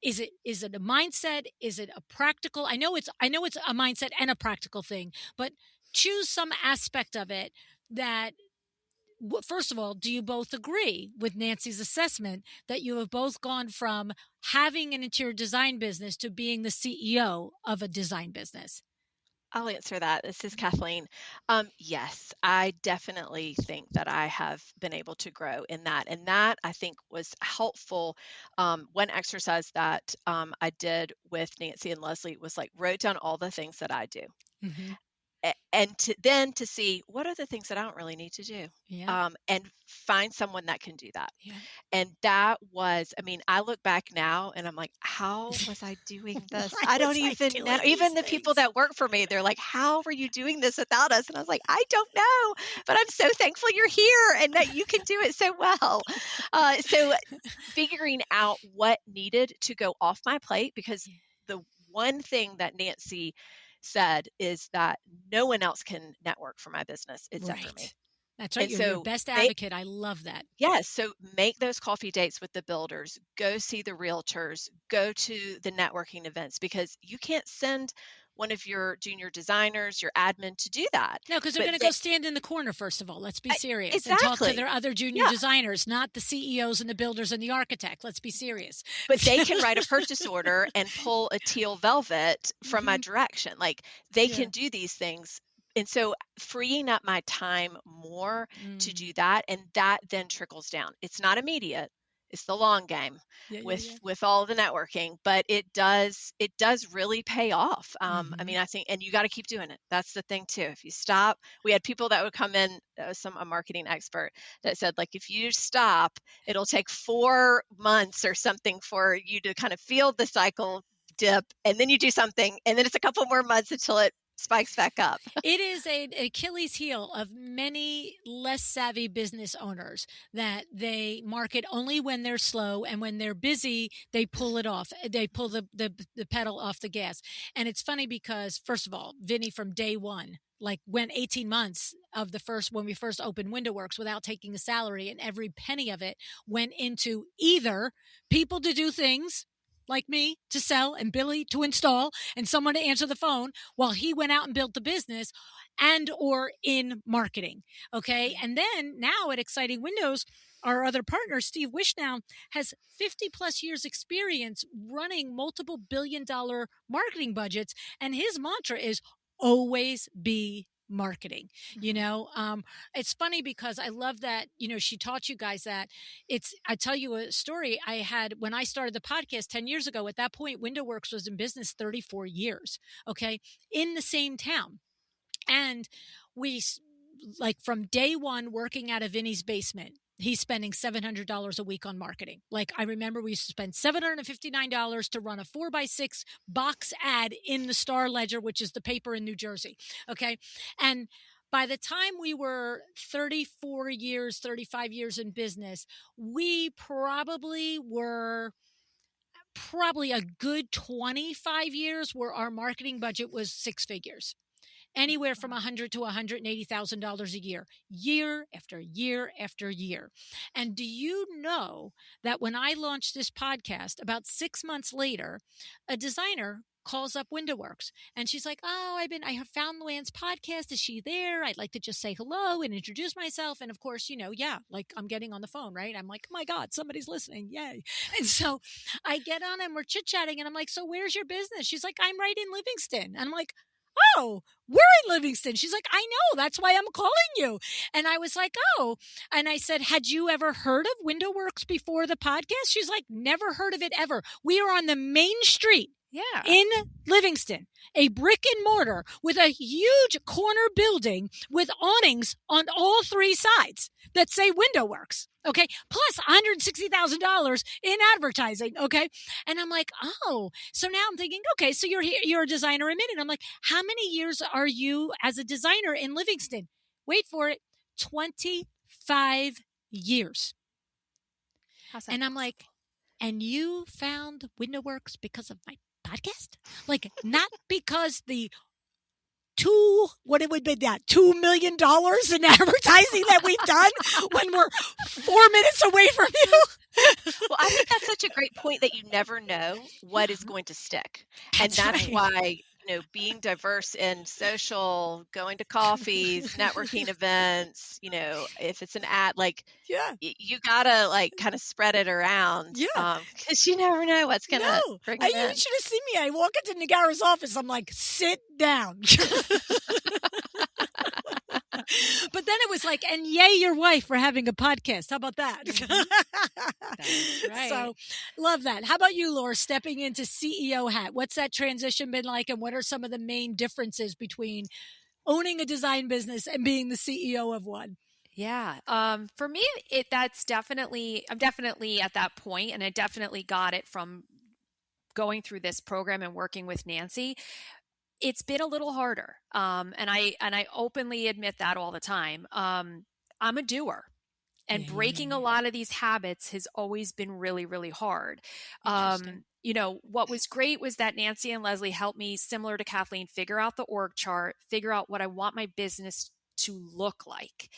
Is it a mindset? Is it a practical? I know it's a mindset and a practical thing, but choose some aspect of it that, first of all, do you both agree with Nancy's assessment that you have both gone from having an interior design business to being the CEO of a design business? I'll answer that. This is Kathleen. Yes, I definitely think that I have been able to grow in that. And that I think was helpful. One exercise that I did with Nancy and Leslie was like wrote down all the things that I do. Mm-hmm. And then to see what are the things that I don't really need to do. Yeah. And find someone that can do that. Yeah. And that was, I mean, I look back now and I'm like, how was I doing this? I don't even know. Even the people that work for me, they're like, how were you doing this without us? And I was like, I don't know, but I'm so thankful you're here and that you can do it so well. So figuring out what needed to go off my plate, because the one thing that Nancy said is that no one else can network for my business except for me. That's right. And You're your best advocate. I love that. Yes. So make those coffee dates with the builders, go see the realtors, go to the networking events, because you can't send one of your junior designers, your admin to do that. No, because they're going to go stand in the corner, first of all. Let's be serious. Exactly. And talk to their other junior designers, not the CEOs and the builders and the architect. Let's be serious. But they can write a purchase order and pull a teal velvet from my direction. Like they can do these things. And so freeing up my time more to do that, and that then trickles down. It's not immediate. It's the long game with all the networking, but it does really pay off. I mean, I think, and you got to keep doing it. That's the thing too. If you stop, we had people that would come in, a marketing expert that said, like, if you stop, it'll take 4 months or something for you to kind of feel the cycle dip, and then you do something, and then it's a couple more months until it spikes back up. It is an Achilles heel of many less savvy business owners that they market only when they're slow, and when they're busy, they pull it off. They pull the pedal off the gas. And it's funny because, first of all, Vinny from day one, like went 18 months of when we first opened Window Works without taking a salary, and every penny of it went into either people to do things like me to sell, and Billy to install, and someone to answer the phone, while he went out and built the business, and or in marketing. Okay. And then now at Exciting Windows, our other partner, Steve Wishnow, has 50 plus years experience running multiple billion-dollar marketing budgets. And his mantra is always be marketing. It's funny because I love that, she taught you guys that. I tell you a story I had when I started the podcast 10 years ago. At that point, Window Works was in business 34 years, okay, in the same town. And we, like, from day one, working out of Vinny's basement, he's spending $700 a week on marketing. Like, I remember we used to spend $759 to run a 4x6 box ad in the Star Ledger, which is the paper in New Jersey. Okay. And by the time we were 35 years in business, we probably were a good 25 years where our marketing budget was 6 figures. Anywhere from $100,000 to $180,000 a year after year after year. And do you know that when I launched this podcast, about 6 months later, a designer calls up Window Works, and she's like, "Oh, I have found Luann's podcast. Is she there? I'd like to just say hello and introduce myself." And of course, like, I'm getting on the phone, right? I'm like, "Oh my God, somebody's listening. Yay." And so I get on and we're chit-chatting, and I'm like, "So where's your business?" She's like, "I'm right in Livingston." And I'm like, "Oh, we're in Livingston." She's like, "I know, that's why I'm calling you." And I was like, "Oh," and I said, "Had you ever heard of Window Works before the podcast?" She's like, "Never heard of it ever. We are on the main street in Livingston, a brick and mortar with a huge corner building with awnings on all 3 sides that say Window Works. Okay. Plus $160,000 in advertising. Okay. And I'm like, oh, so now I'm thinking, okay, so you're a designer admitted. I'm like, how many years are you as a designer in Livingston? Wait for it. 25 years. And I'm like, and you found Window Works because of my podcast? Like, not because the $2 million in advertising that we've done when we're 4 minutes away from you. Well, I think that's such a a great point that you never know what is going to stick. And that's right. why, being diverse in social, going to coffees, networking events, if it's an ad, like Yeah. you gotta like kind of spread it around, Yeah. because you never know what's gonna No, bring you them in. should have seen me. I walk into Nagara's office. I'm like, sit down. But then it was like, and yay, your wife for having a podcast. How about that? That's right. So love that. How about you, Laura, stepping into CEO hat? What's that transition been like? And what are some of the main differences between owning a design business and being the CEO of one? Yeah. For me, I'm definitely at that point, and I definitely got it from going through this program and working with Nancy. It's been a little harder. And I openly admit that all the time. I'm a doer. And breaking a lot of these habits has always been really, really hard. What was great was that Nancy and Leslie helped me, similar to Kathleen, figure out the org chart, figure out what I want my business to look like.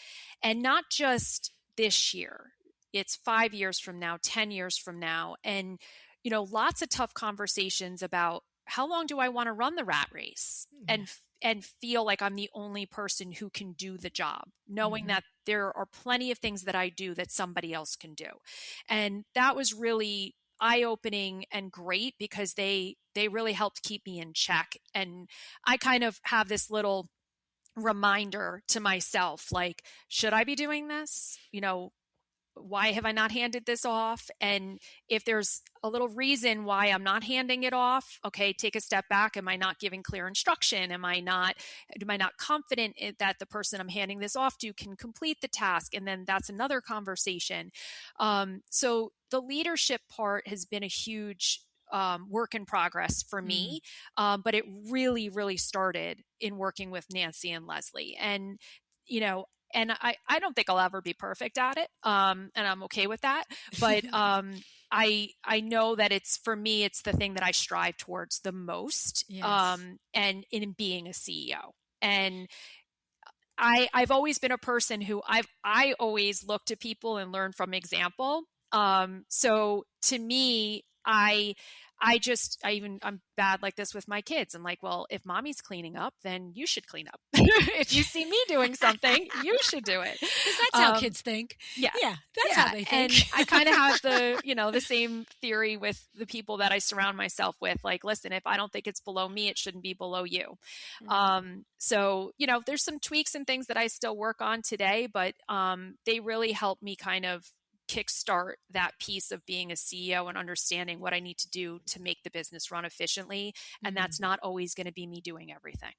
And not just this year. It's 5 years from now, 10 years from now. And, lots of tough conversations about how long do I want to run the rat race and feel like I'm the only person who can do the job, knowing that there are plenty of things that I do that somebody else can do. And that was really eye-opening and great because they really helped keep me in check. And I kind of have this little reminder to myself, like, should I be doing this? Why have I not handed this off? And if there's a little reason why I'm not handing it off, okay, take a step back. Am I not giving clear instruction? Am I not confident that the person I'm handing this off to can complete the task? And then that's another conversation. So the leadership part has been a huge work in progress for me. But it really, really started in working with Nancy and Leslie. And, and I don't think I'll ever be perfect at it. And I'm okay with that. But I know that for me, it's the thing that I strive towards the most. Yes. And in being a CEO. And I've always been a person who I always look to people and learn from example. So to me, I'm bad like this with my kids. I'm like, well, if mommy's cleaning up, then you should clean up. If you see me doing something, you should do it. Because that's how kids think. Yeah. That's how they think. And I kind of have the same theory with the people that I surround myself with. Like, listen, if I don't think it's below me, it shouldn't be below you. So, there's some tweaks and things that I still work on today, but they really help me kind of kickstart that piece of being a CEO and understanding what I need to do to make the business run efficiently. And that's not always going to be me doing everything.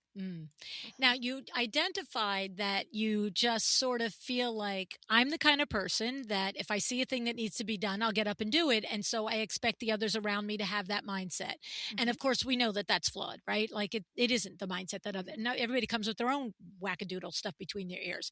Now, you identified that you just sort of feel like I'm the kind of person that if I see a thing that needs to be done, I'll get up and do it. And so I expect the others around me to have that mindset. And of course, we know that that's flawed, right? Like it isn't the mindset that everybody comes with their own wackadoodle stuff between their ears.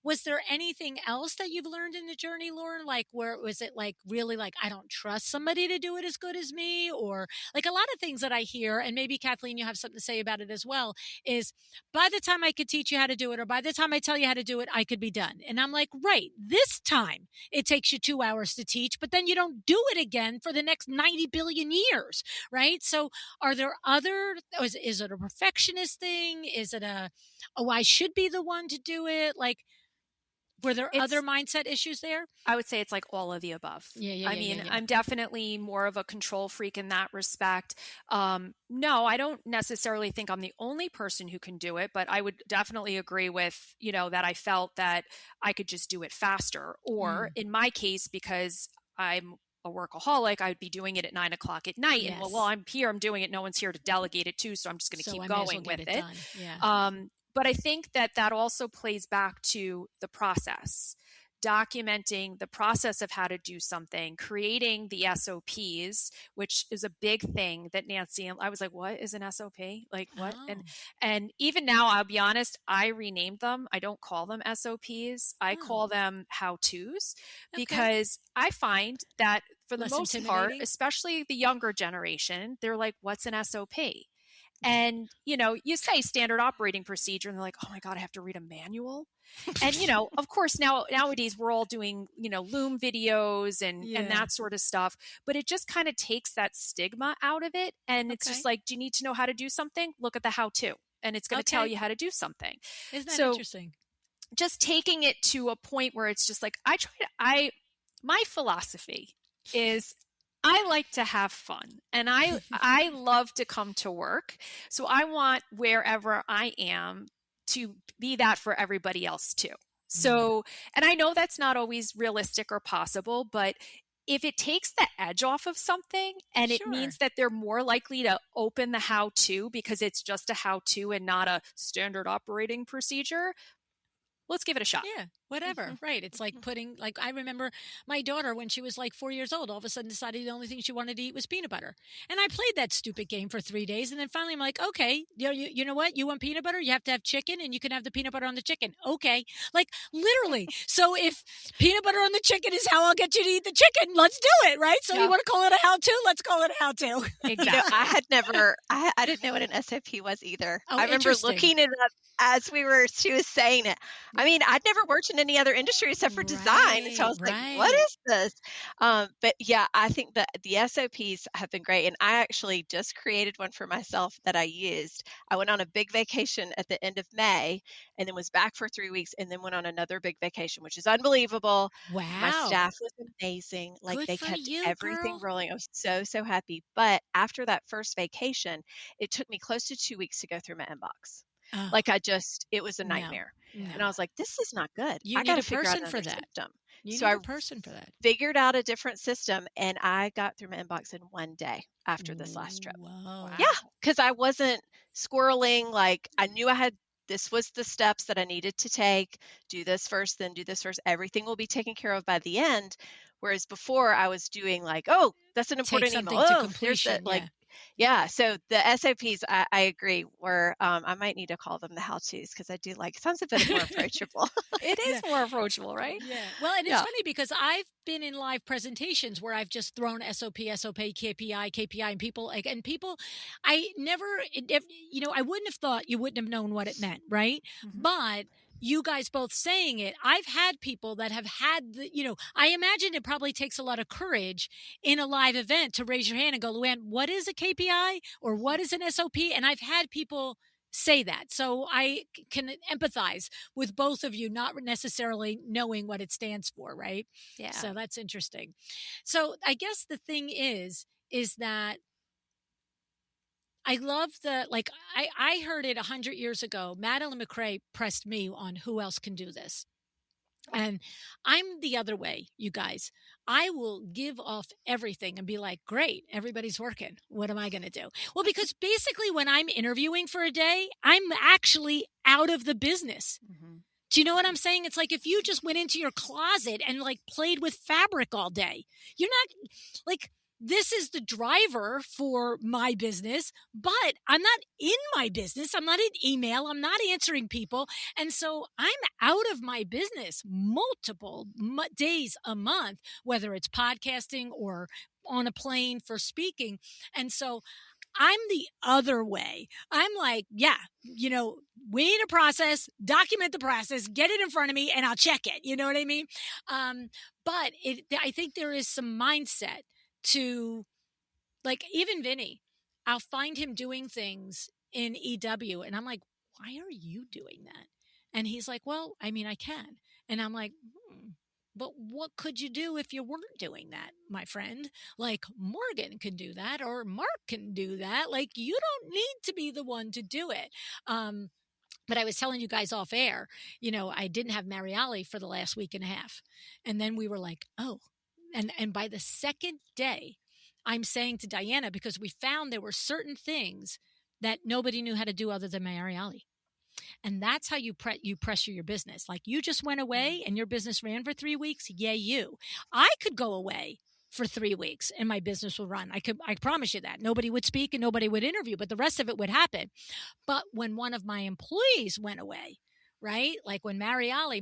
Was there anything else that you've learned in the journey, Lauren? Like, where was it like really like, I don't trust somebody to do it as good as me? Or like a lot of things that I hear, and maybe Kathleen, you have something to say about it as well, is by the time I could teach you how to do it, or by the time I tell you how to do it, I could be done. And I'm like, right, this time it takes you 2 hours to teach, but then you don't do it again for the next 90 billion years, right? So are there is it a perfectionist thing? Is it I should be the one to do it? Like, were there other mindset issues there? I would say it's like all of the above. Yeah. I'm definitely more of a control freak in that respect. No, I don't necessarily think I'm the only person who can do it, but I would definitely agree with, that I felt that I could just do it faster. Or in my case, because I'm a workaholic, I'd be doing it at 9 o'clock at night. Yes. And while I'm here, I'm doing it. No one's here to delegate it to. So I'm just going to keep going with it. Yeah. But I think that also plays back to the process, documenting the process of how to do something, creating the SOPs, which is a big thing that Nancy, and I was like, what is an SOP? Like what? Oh. And even now, I'll be honest, I renamed them. I don't call them SOPs. I call them how-tos, because I find that for the most part, especially the younger generation, they're like, what's an SOP? And, you say standard operating procedure and they're like, oh my God, I have to read a manual. And, of course, nowadays we're all doing, Loom videos and that sort of stuff, but it just kind of takes that stigma out of it. And it's just like, do you need to know how to do something? Look at the how-to, and it's going to tell you how to do something. Isn't that interesting? Just taking it to a point where it's just like, my philosophy is I like to have fun, and I love to come to work. So I want wherever I am to be that for everybody else too. So, and I know that's not always realistic or possible, but if it takes the edge off of something and it means that they're more likely to open the how-to because it's just a how-to and not a standard operating procedure, let's give it a shot. Yeah, whatever. Right. It's like I remember my daughter when she was like 4 years old, all of a sudden decided the only thing she wanted to eat was peanut butter. And I played that stupid game for 3 days. And then finally I'm like, okay, you know what? You want peanut butter? You have to have chicken, and you can have the peanut butter on the chicken. Okay. Like literally. So if peanut butter on the chicken is how I'll get you to eat the chicken, let's do it. Right. So you want to call it a how-to? Let's call it a how-to. Exactly. I didn't know what an SOP was either. Oh, I remember looking it up as she was saying it. I mean, I'd never worked in any other industry except for design. So I was like, what is this? But yeah, I think that the SOPs have been great. And I actually just created one for myself that I used. I went on a big vacation at the end of May and then was back for 3 weeks and then went on another big vacation, which is unbelievable. Wow. My staff was amazing. Like Good they for kept you, everything girl. rolling. I was so happy. But after that first vacation, it took me close to 2 weeks to go through my inbox. Like it was a nightmare. No. And I was like, this is not good. You need a person for that. You need a person for that. Figured out a different system, and I got through my inbox in 1 day after this last trip. Wow. Yeah, because I wasn't squirreling. Like I knew this was the steps that I needed to take. Do this first, then do this first. Everything will be taken care of by the end. Whereas before I was doing like, oh, that's an important email. To completion. Yeah. So the SOPs, I agree, were I might need to call them the how-tos because I do sounds a bit more approachable. It is more approachable, right? Yeah. Well, and it's funny because I've been in live presentations where I've just thrown SOP, KPI, and people I never, I wouldn't have thought you wouldn't have known what it meant, right? Mm-hmm. But you guys both saying it, I've had people that have had I imagine it probably takes a lot of courage in a live event to raise your hand and go, Luann, what is a KPI or what is an SOP? And I've had people say that. So I can empathize with both of you, not necessarily knowing what it stands for, right? Yeah. So that's interesting. So I guess the thing is that I love I heard it 100 years ago. Madeline McRae pressed me on who else can do this. And I'm the other way, you guys. I will give off everything and be like, great, everybody's working. What am I going to do? Well, because basically when I'm interviewing for a day, I'm actually out of the business. Mm-hmm. Do you know what I'm saying? It's like if you just went into your closet and played with fabric all day, you're not this is the driver for my business, but I'm not in my business. I'm not in email. I'm not answering people. And so I'm out of my business multiple days a month, whether it's podcasting or on a plane for speaking. And so I'm the other way. I'm like, we need a process, document the process, get it in front of me, and I'll check it. You know what I mean? But I think there is some mindset to even Vinny, I'll find him doing things in EW and I'm like, why are you doing that? And he's like, well, I mean, I can. And I'm like, but what could you do if you weren't doing that, my friend? Morgan can do that or Mark can do that. You don't need to be the one to do it. But I was telling you guys off air, I didn't have Mariali for the last week and a half. And then we were like, oh, and by the second day, I'm saying to Diana, because we found there were certain things that nobody knew how to do other than Mariali. And that's how you pressure your business. You just went away and your business ran for 3 weeks. Yay, you. I could go away for 3 weeks and my business will run. I promise you that. Nobody would speak and nobody would interview, but the rest of it would happen. But when one of my employees went away, right? Like when Mary Ali,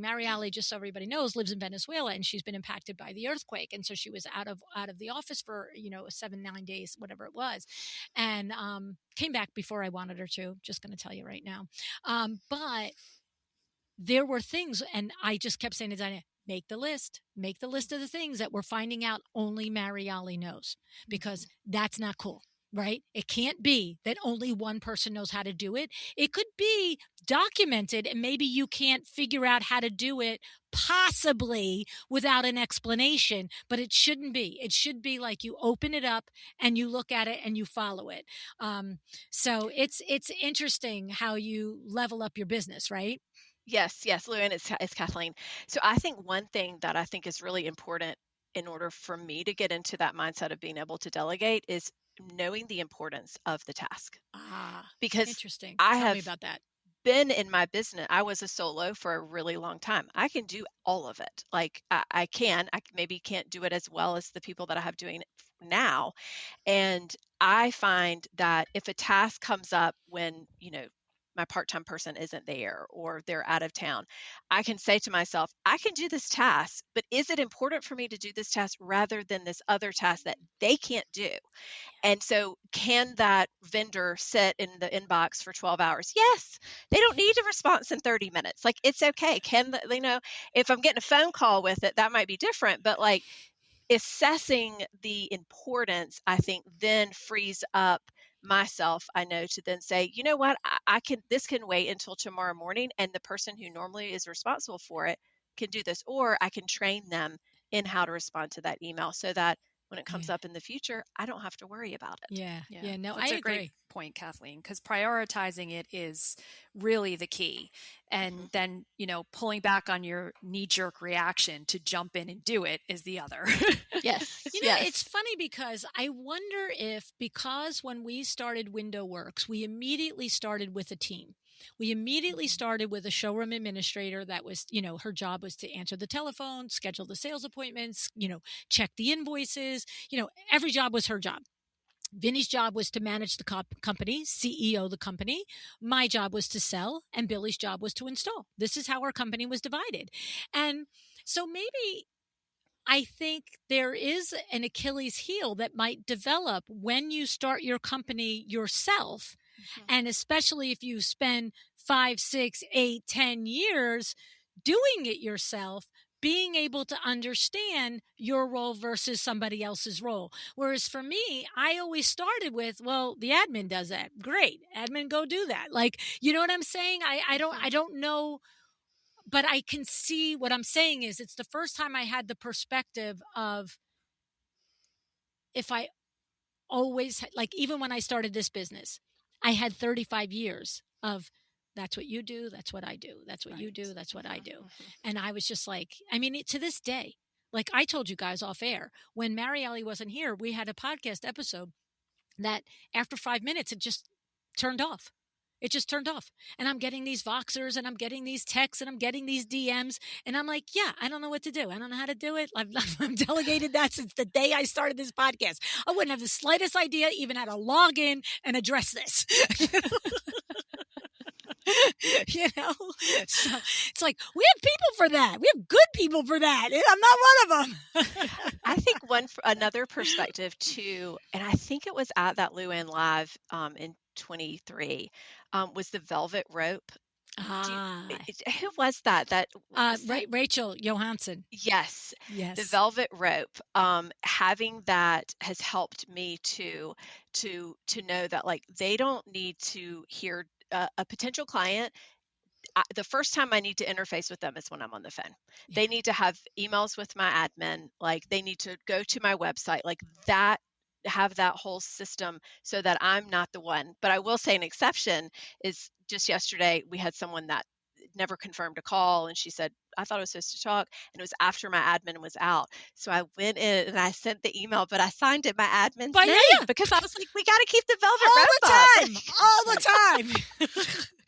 just so everybody knows, lives in Venezuela, and she's been impacted by the earthquake. And so she was out of the office for, 7-9 days, whatever it was. And came back before I wanted her to, just going to tell you right now. But there were things, and I just kept saying to Diana, make the list of the things that we're finding out only Mary Ali knows, because that's not cool. Right? It can't be that only one person knows how to do it. It could be documented, and maybe you can't figure out how to do it possibly without an explanation, but it shouldn't be. It should be like you open it up and you look at it and you follow it. So it's interesting how you level up your business, right? Yes, Lou, and it's Kathleen. So I think one thing that I think is really important in order for me to get into that mindset of being able to delegate is knowing the importance of the task. Because interesting. Tell me about that. Been in my business. I was a solo for a really long time. I can do all of it. Like I maybe can't do it as well as the people that I have doing it now. And I find that if a task comes up when, my part-time person isn't there or they're out of town, I can say to myself, I can do this task, but is it important for me to do this task rather than this other task that they can't do? And so can that vendor sit in the inbox for 12 hours? Yes. They don't need a response in 30 minutes. Like, it's okay. If I'm getting a phone call with it, that might be different, but like assessing the importance, I think then frees up myself, I know, to then say, you know what, this can wait until tomorrow morning, and the person who normally is responsible for it can do this, or I can train them in how to respond to that email so that when it comes up in the future, I don't have to worry about it. Yeah. No, that's I a agree. Great point, Kathleen, because prioritizing it is really the key. And then, pulling back on your knee-jerk reaction to jump in and do it is the other. Yes. It's funny because I wonder if, because when we started Window Works, we immediately started with a team. We immediately started with a showroom administrator that was, her job was to answer the telephone, schedule the sales appointments, check the invoices, every job was her job. Vinny's job was to manage the company, CEO the company. My job was to sell, and Billy's job was to install. This is how our company was divided. And so maybe I think there is an Achilles heel that might develop when you start your company yourself. And especially if you spend 5, 6, 8, 10 years doing it yourself, being able to understand your role versus somebody else's role. Whereas for me, I always started with, well, the admin does that. Great. Admin, go do that. Like, you know what I'm saying? I don't know, but I can see what I'm saying is it's the first time I had the perspective of, if I always, like, even when I started this business, I had 35 years of, that's what you do, that's what I do, that's what you do, that's what I do. And I was just like, to this day, like I told you guys off air, when Mary Ali wasn't here, we had a podcast episode that after 5 minutes, it just turned off. It just turned off. And I'm getting these Voxers, and I'm getting these texts, and I'm getting these DMs. And I'm like, yeah, I don't know what to do. I don't know how to do it. I've delegated that since the day I started this podcast. I wouldn't have the slightest idea even how to log in and address this. So it's like, we have people for that. We have good people for that. I'm not one of them. I think another perspective too, and I think it was at that Luann Live in 23, was the velvet rope. Who was that? Rachel Johansson. Yes. The velvet rope. Having that has helped me to know that, like, they don't need to hear a potential client. The first time I need to interface with them is when I'm on the phone. They need to have emails with my admin. Like, they need to go to my website, like that, have that whole system so that I'm not the one. But I will say an exception is just yesterday, we had someone that never confirmed a call, and she said, I thought I was supposed to talk, and it was after my admin was out. So I went in and I sent the email, but I signed it my admin's name because I was like, we got to keep the velvet rope up. All the time.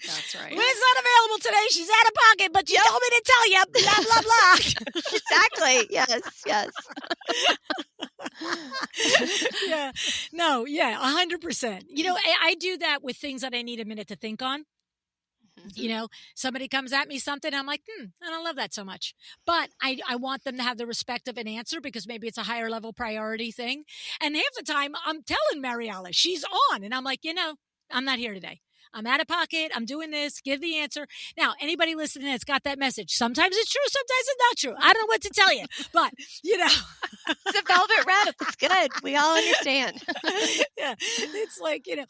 That's right. Lynn's not available today. She's out of pocket, but she told me to tell you, blah, blah, blah. Exactly. Yes. Yeah. No, yeah, 100%. I do that with things that I need a minute to think on. You know, somebody comes at me something, I'm like, I don't love that so much. But I want them to have the respect of an answer because maybe it's a higher level priority thing. And half the time I'm telling Mariella, she's on. And I'm like, I'm not here today. I'm out of pocket. I'm doing this. Give the answer. Now, anybody listening that's got that message, sometimes it's true, sometimes it's not true. I don't know what to tell you, but It's a velvet rope. It's good. We all understand. Yeah. It's like, because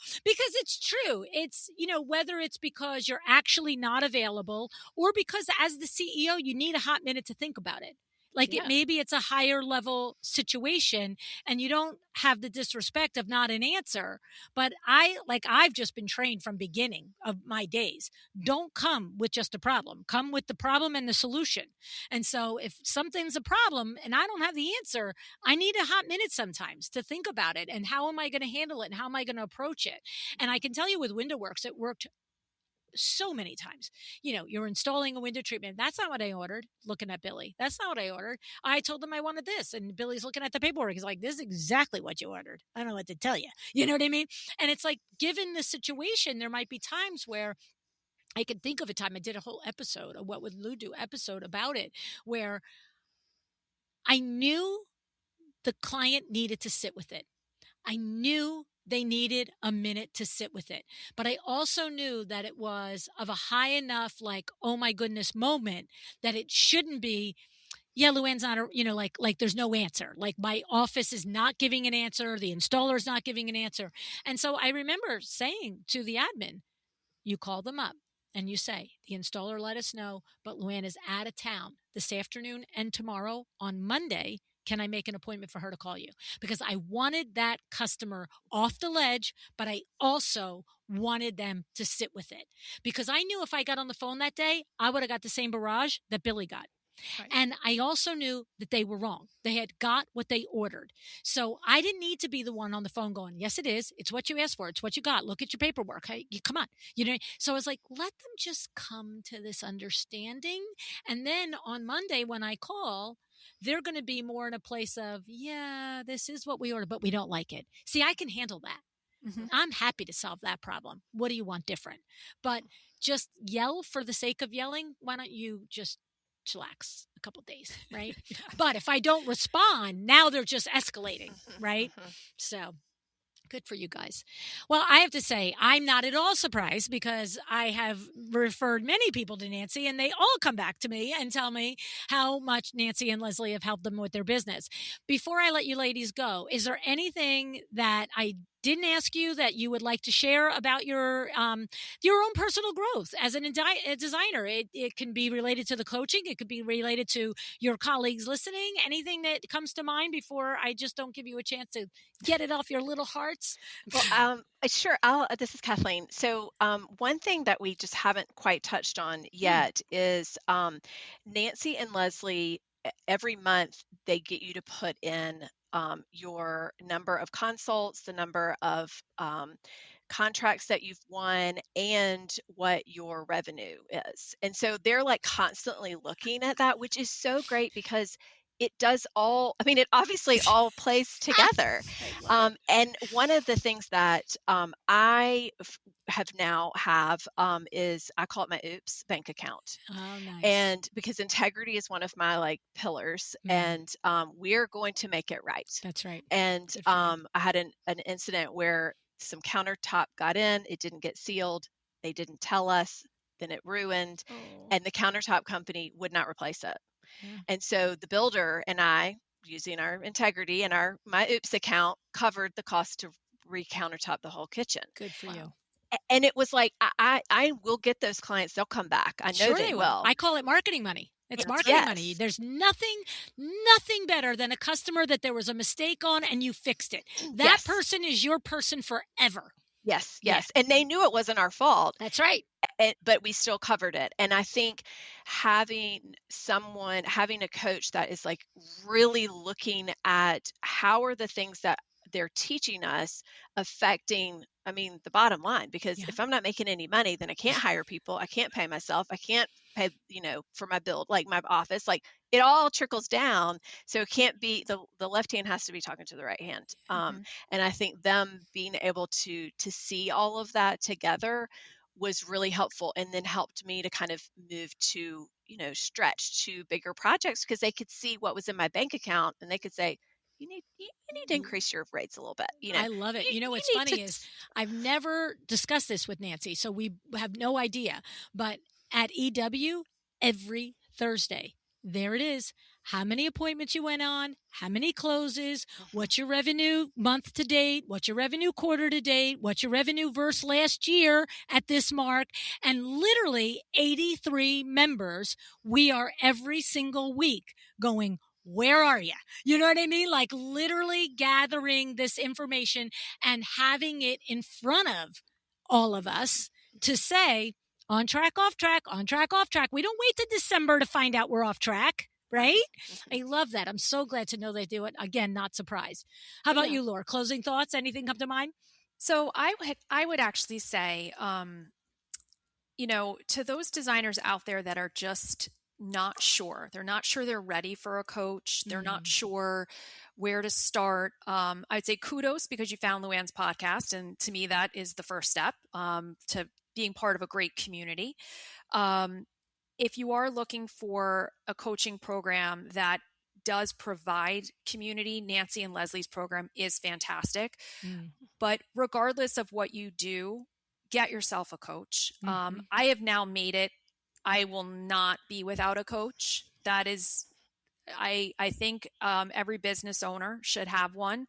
it's true. It's, whether it's because you're actually not available or because as the CEO, you need a hot minute to think about it. Like maybe it's a higher level situation and you don't have the disrespect of not an answer. But I've just been trained from beginning of my days. Don't come with just a problem. Come with the problem and the solution. And so if something's a problem and I don't have the answer, I need a hot minute sometimes to think about it. And how am I going to handle it? And how am I going to approach it? And I can tell you with WindowWorks, it worked so many times. You're installing a window treatment. That's not what I ordered. Looking at Billy. That's not what I ordered. I told him I wanted this. And Billy's looking at the paperwork. He's like, this is exactly what you ordered. I don't know what to tell you. You know what I mean? And it's like, given the situation, there might be times where I can think of a time I did a whole episode, a What Would Lou Do episode about it, where I knew the client needed to sit with it. I knew they needed a minute to sit with it. But I also knew that it was of a high enough, like, oh my goodness moment that it shouldn't be, Luann's not, like there's no answer. Like my office is not giving an answer. The installer is not giving an answer. And so I remember saying to the admin, you call them up and you say, the installer let us know, but Luann is out of town this afternoon and tomorrow. On Monday, can I make an appointment for her to call you? Because I wanted that customer off the ledge, but I also wanted them to sit with it. Because I knew if I got on the phone that day, I would have got the same barrage that Billy got. Right. And I also knew that they were wrong. They had got what they ordered. So I didn't need to be the one on the phone going, yes, it is. It's what you asked for. It's what you got. Look at your paperwork. Hey, come on. So I was like, let them just come to this understanding. And then on Monday, when I call, they're going to be more in a place of, yeah, this is what we ordered, but we don't like it. See, I can handle that. Mm-hmm. I'm happy to solve that problem. What do you want different? But just yell for the sake of yelling. Why don't you just chillax a couple days, right? But if I don't respond, now they're just escalating, right? So good for you guys. Well, I have to say, I'm not at all surprised because I have referred many people to Nancy and they all come back to me and tell me how much Nancy and Leslie have helped them with their business. Before I let you ladies go, is there anything that I didn't ask you that you would like to share about your own personal growth as a designer? It can be related to the coaching. It could be related to your colleagues listening. Anything that comes to mind before I just don't give you a chance to get it off your little hearts? Well, sure. This is Kathleen. So one thing that we just haven't quite touched on yet is Nancy and Leslie, every month they get you to put in your number of consults, the number of contracts that you've won, and what your revenue is. And so they're like constantly looking at that, which is so great because it does all, I mean, it obviously all plays together. And one of the things that I have is I call it my oops bank account. Oh, nice. And because integrity is one of my like pillars, and we're going to make it right. That's right. And I had an incident where some countertop got in, it didn't get sealed, they didn't tell us, then it ruined, and the countertop company would not replace it. And so the builder and I, using our integrity and my oops account, covered the cost to re-countertop the whole kitchen. Good for you. And it was like, I will get those clients. They'll come back. I know they will. I call it marketing money. It's marketing money. There's nothing better than a customer that there was a mistake on and you fixed it. That person is your person forever. Yes. And they knew it wasn't our fault. That's right. But we still covered it. And I think having a coach that is like really looking at how are the things that they're teaching us affecting, I mean, the bottom line, because if I'm not making any money, then I can't hire people. I can't pay myself. I can't pay, for my build, like my office, like it all trickles down. So it can't be the left hand has to be talking to the right hand. And I think them being able to see all of that together was really helpful, and then helped me to kind of move to, stretch to bigger projects, because they could see what was in my bank account, and they could say, you need to increase your rates a little bit. I love it. What's need funny is I've never discussed this with Nancy, so we have no idea. But at EW, every Thursday, there it is. How many appointments you went on, how many closes, what's your revenue month to date, what's your revenue quarter to date, what's your revenue versus last year at this mark, and literally 83 members. We are every single week going, where are you? You know what I mean? Like literally gathering this information and having it in front of all of us to say, on track, off track, on track, off track. We don't wait to December to find out we're off track, right? I love that. I'm so glad to know they do it. Again, not surprised. How about you, Laura? Closing thoughts? Anything come to mind? So I would actually say, to those designers out there that are just not sure, they're ready for a coach. They're not sure where to start. I'd say kudos, because you found Luann's podcast. And to me, that is the first step to being part of a great community. If you are looking for a coaching program that does provide community, Nancy and Leslie's program is fantastic. But regardless of what you do, get yourself a coach. I have now made it. I will not be without a coach. That is, I think every business owner should have one.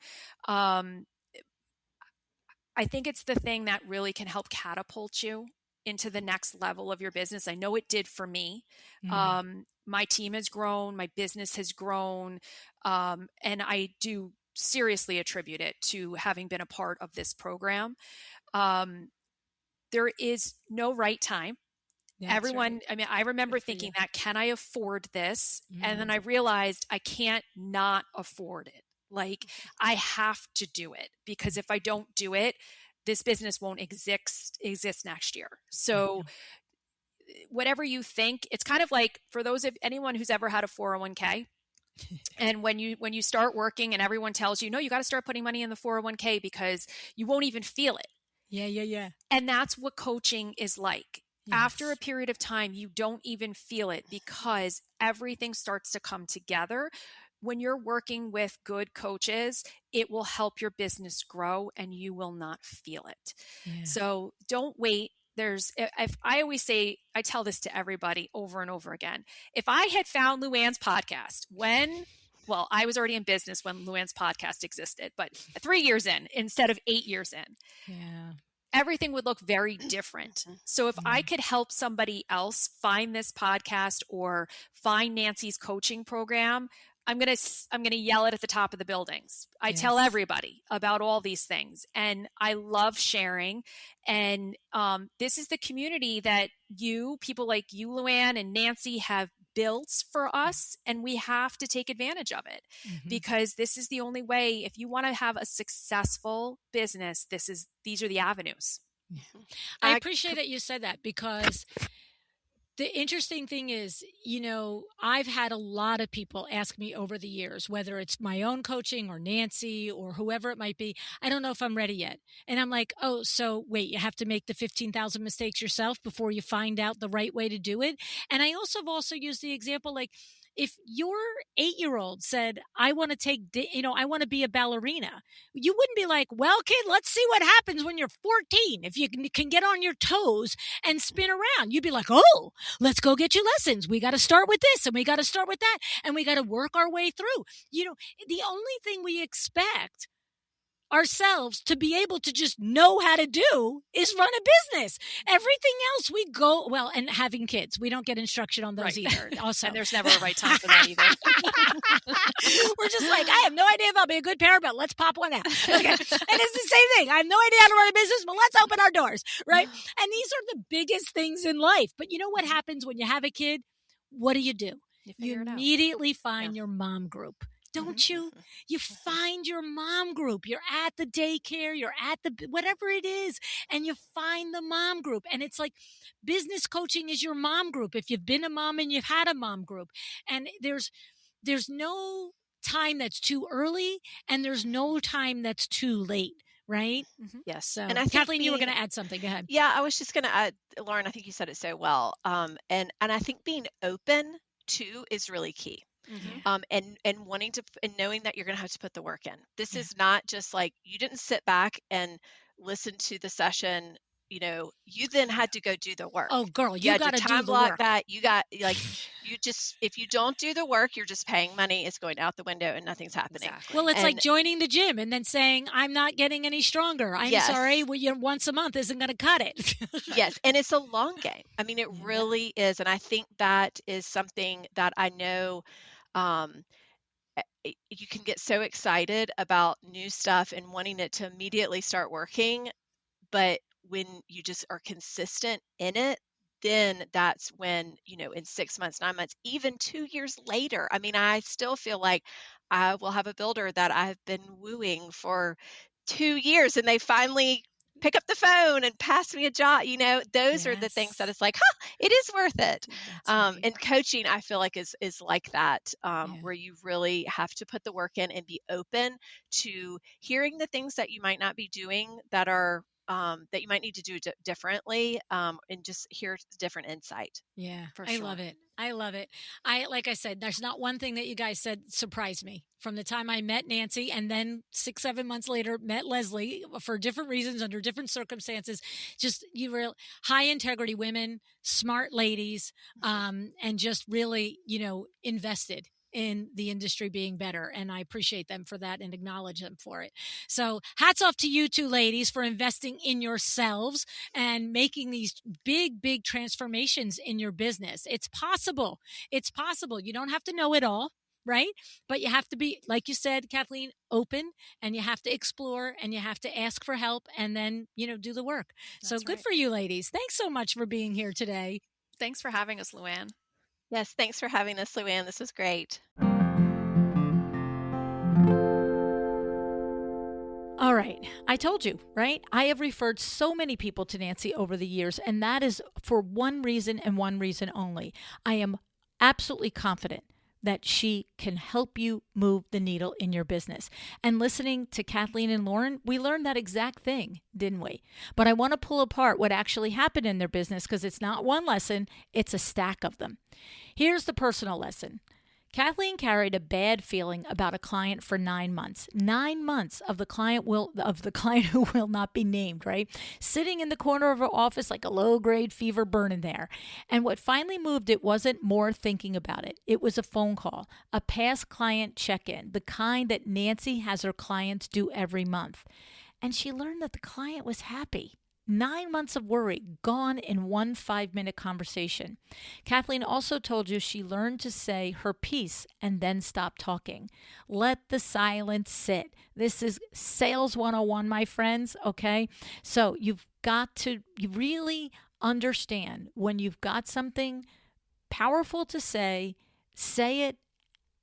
I think it's the thing that really can help catapult you into the next level of your business. I know it did for me. My team has grown, my business has grown, and I do seriously attribute it to having been a part of this program. There is no right time. That's everyone, right. I mean, I remember thinking that, can I afford this? And then I realized I can't not afford it. Like, I have to do it, because if I don't do it, this business won't exist next year. So whatever you think, it's kind of like, for anyone who's ever had a 401k, and when you start working and everyone tells you, no, you got to start putting money in the 401k because you won't even feel it. Yeah. And that's what coaching is like. Yes. After a period of time, you don't even feel it, because everything starts to come together. When you're working with good coaches, it will help your business grow and you will not feel it. Yeah. So don't wait. I always say, I tell this to everybody over and over again. If I had found Luann's podcast I was already in business when Luann's podcast existed, but 3 years in instead of 8 years in, everything would look very different. So if I could help somebody else find this podcast or find Nancy's coaching program, I'm going to yell it at the top of the buildings. I tell everybody about all these things, and I love sharing. And this is the community that people like you, Luann, and Nancy have built for us, and we have to take advantage of it, because this is the only way. If you want to have a successful business, these are the avenues. I appreciate that you said that, because the interesting thing is, I've had a lot of people ask me over the years, whether it's my own coaching or Nancy or whoever it might be, I don't know if I'm ready yet. And I'm like, oh, so wait, you have to make the 15,000 mistakes yourself before you find out the right way to do it. And I also used the example, like, if your 8-year-old said, I want to be a ballerina, you wouldn't be like, well, kid, let's see what happens when you're 14. If you can get on your toes and spin around, you'd be like, oh, let's go get you lessons. We got to start with this and we got to start with that. And we got to work our way through. The only thing we expect ourselves to be able to just know how to do is run a business. Everything else we go, and having kids, we don't get instruction on those either. Also, and there's never a right time for that either. We're just like, I have no idea if I'll be a good parent, but let's pop one out. Okay. And it's the same thing. I have no idea how to run a business, but let's open our doors. Right. And these are the biggest things in life. But you know what happens when you have a kid? What do? You immediately find your mom group. Don't you? You find your mom group. You're at the daycare, you're at the whatever it is, and you find the mom group. And it's like business coaching is your mom group. If you've been a mom and you've had a mom group, and there's no time that's too early and there's no time that's too late right? Mm-hmm. Yes. So, And I think Kathleen, you were going to add something. Go ahead. yeah, I was just going to add, Lauren, I think you said it so well. And I think being open too is really key. Mm-hmm. And wanting to, and knowing that you're going to have to put the work in. This Yeah. is not just like you didn't sit back and listen to the session. You then had to go do the work. Oh, girl, You you had got to to do time the block work. that. You got like, if you don't do the work, you're just paying money. It's going out the window and nothing's happening. Exactly. Well, it's And like joining the gym and then saying, I'm not getting any stronger. I'm Yes. sorry. Well, once a month isn't going to cut it. Yes, and it's a long game. I mean, it really is. And I think that is something that I know um, you can get so excited about new stuff and wanting it to immediately start working. But when you just are consistent in it, then that's when, in 6 months, 9 months, even 2 years later, I mean, I still feel like I will have a builder that I've been wooing for 2 years and they finally pick up the phone and pass me a job. Those are the things that Yes. it's like, it is worth it. That's right. And coaching, I feel like is like that, Yeah. where you really have to put the work in and be open to hearing the things that you might not be doing that are that you might need to do differently, and just hear different insight. Yeah, For I sure. love it. I love it. Like I said, there's not one thing that you guys said surprised me from the time I met Nancy and then 6, 7 months later met Leslie for different reasons under different circumstances. Just you were high integrity women, smart ladies, and just really, invested in the industry being better. And I appreciate them for that and acknowledge them for it. So hats off to you two ladies for investing in yourselves and making these big, big transformations in your business. It's possible. It's possible. You don't have to know it all, right? But you have to be, like you said, Kathleen, open, and you have to explore and you have to ask for help and then, do the work. So That's good right. for you ladies. Thanks so much for being here today. Thanks for having us, Luann. Yes, thanks for having us, Luann. This was great. All right. I told you, right? I have referred so many people to Nancy over the years, and that is for one reason and one reason only. I am absolutely confident that she can help you move the needle in your business. And listening to Kathleen and Lauren, we learned that exact thing, didn't we? But I want to pull apart what actually happened in their business because it's not one lesson, it's a stack of them. Here's the personal lesson. Kathleen carried a bad feeling about a client for 9 months. 9 months of the client who will not be named, right? Sitting in the corner of her office like a low-grade fever burning there. And what finally moved it wasn't more thinking about it. It was a phone call, a past client check-in, the kind that Nancy has her clients do every month. And she learned that the client was happy. 9 months of worry gone in one 5-minute conversation. Kathleen also told you she learned to say her piece and then stop talking. Let the silence sit. This is sales 101, my friends, okay? So you really understand when you've got something powerful to say it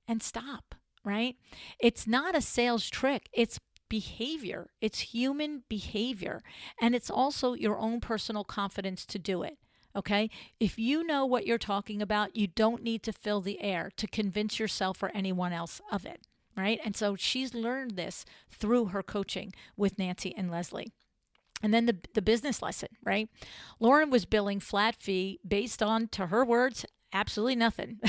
and stop, right? It's not a sales trick. It's behavior. It's human behavior. And it's also your own personal confidence to do it. Okay? If you know what you're talking about, you don't need to fill the air to convince yourself or anyone else of it. Right? And so she's learned this through her coaching with Nancy and Leslie. And then the business lesson, right? Lauren was billing flat fee based on, to her words, absolutely nothing.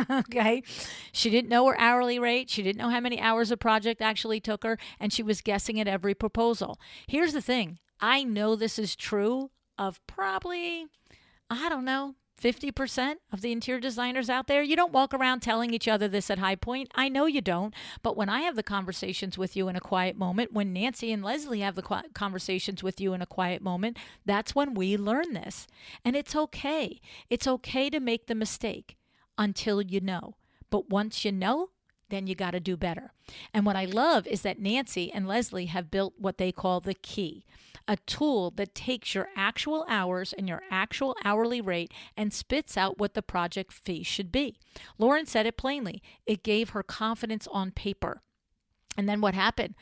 Okay. She didn't know her hourly rate. She didn't know how many hours a project actually took her. And she was guessing at every proposal. Here's the thing. I know this is true of probably, 50% of the interior designers out there. You don't walk around telling each other this at High Point. I know you don't. But when I have the conversations with you in a quiet moment, when Nancy and Leslie have the conversations with you in a quiet moment, that's when we learn this. And it's okay. It's okay to make the mistake until you know. But once you know, then you got to do better. And what I love is that Nancy and Leslie have built what they call the key, a tool that takes your actual hours and your actual hourly rate and spits out what the project fee should be. Lauren said it plainly. It gave her confidence on paper. And then what happened?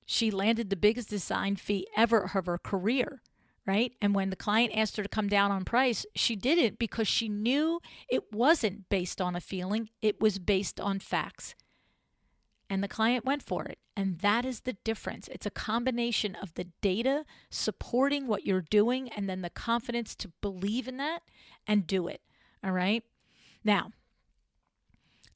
She landed the biggest design fee ever of her career, right? And when the client asked her to come down on price, she did it because she knew it wasn't based on a feeling. It was based on facts. and the client went for it. And that is the difference. It's a combination of the data supporting what you're doing and then the confidence to believe in that and do it. All right. Now,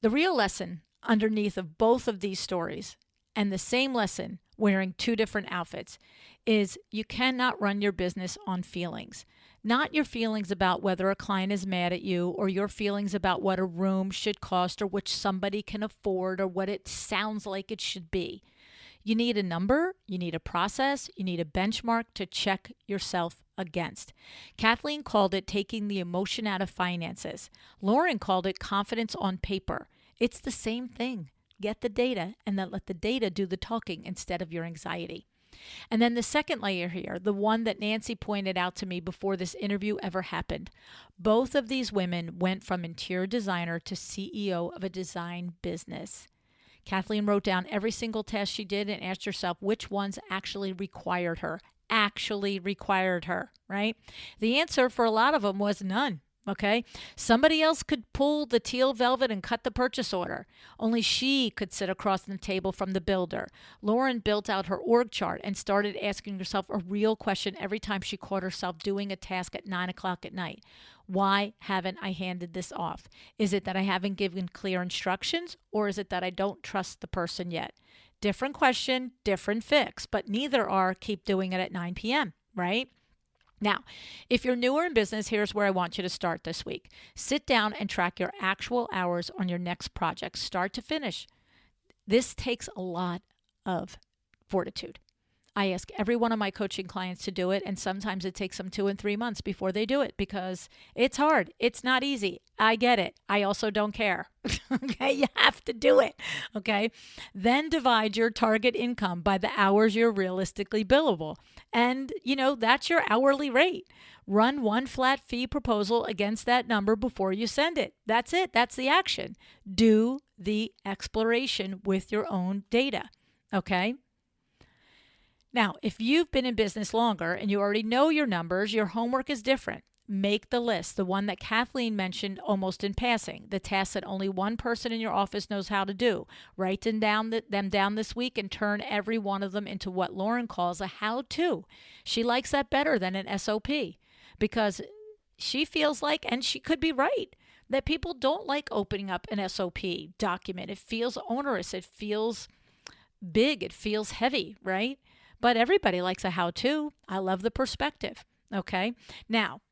the real lesson underneath of both of these stories, and the same lesson wearing two different outfits, is you cannot run your business on feelings. Not your feelings about whether a client is mad at you, or your feelings about what a room should cost or which somebody can afford or what it sounds like it should be. You need a number, you need a process, you need a benchmark to check yourself against. Kathleen called it taking the emotion out of finances. Lauren called it confidence on paper. It's the same thing. Get the data and then let the data do the talking instead of your anxiety. And then the second layer here, the one that Nancy pointed out to me before this interview ever happened. Both of these women went from interior designer to CEO of a design business. Kathleen wrote down every single task she did and asked herself which ones actually required her, right? The answer for a lot of them was none. Okay. Somebody else could pull the teal velvet and cut the purchase order. Only she could sit across the table from the builder. Lauren built out her org chart and started asking herself a real question every time she caught herself doing a task at 9 o'clock at night. Why haven't I handed this off? Is it that I haven't given clear instructions, or is it that I don't trust the person yet? Different question, different fix, but neither are keep doing it at 9 p.m., right? Now, if you're newer in business, here's where I want you to start this week. Sit down and track your actual hours on your next project, start to finish. This takes a lot of fortitude. I ask every one of my coaching clients to do it, and sometimes it takes them 2 and 3 months before they do it because it's hard. It's not easy. I get it. I also don't care. Okay, you have to do it. Okay, then divide your target income by the hours you're realistically billable. And, that's your hourly rate. Run one flat fee proposal against that number before you send it. That's it. That's the action. Do the exploration with your own data. Okay? Now, if you've been in business longer and you already know your numbers, your homework is different. Make the list, the one that Kathleen mentioned almost in passing, the tasks that only one person in your office knows how to do. Write them down this week and turn every one of them into what Lauren calls a how-to. She likes that better than an SOP because she feels like, and she could be right, that people don't like opening up an SOP document. It feels onerous. It feels big. It feels heavy, right? But everybody likes a how-to. I love the perspective. Okay. Now,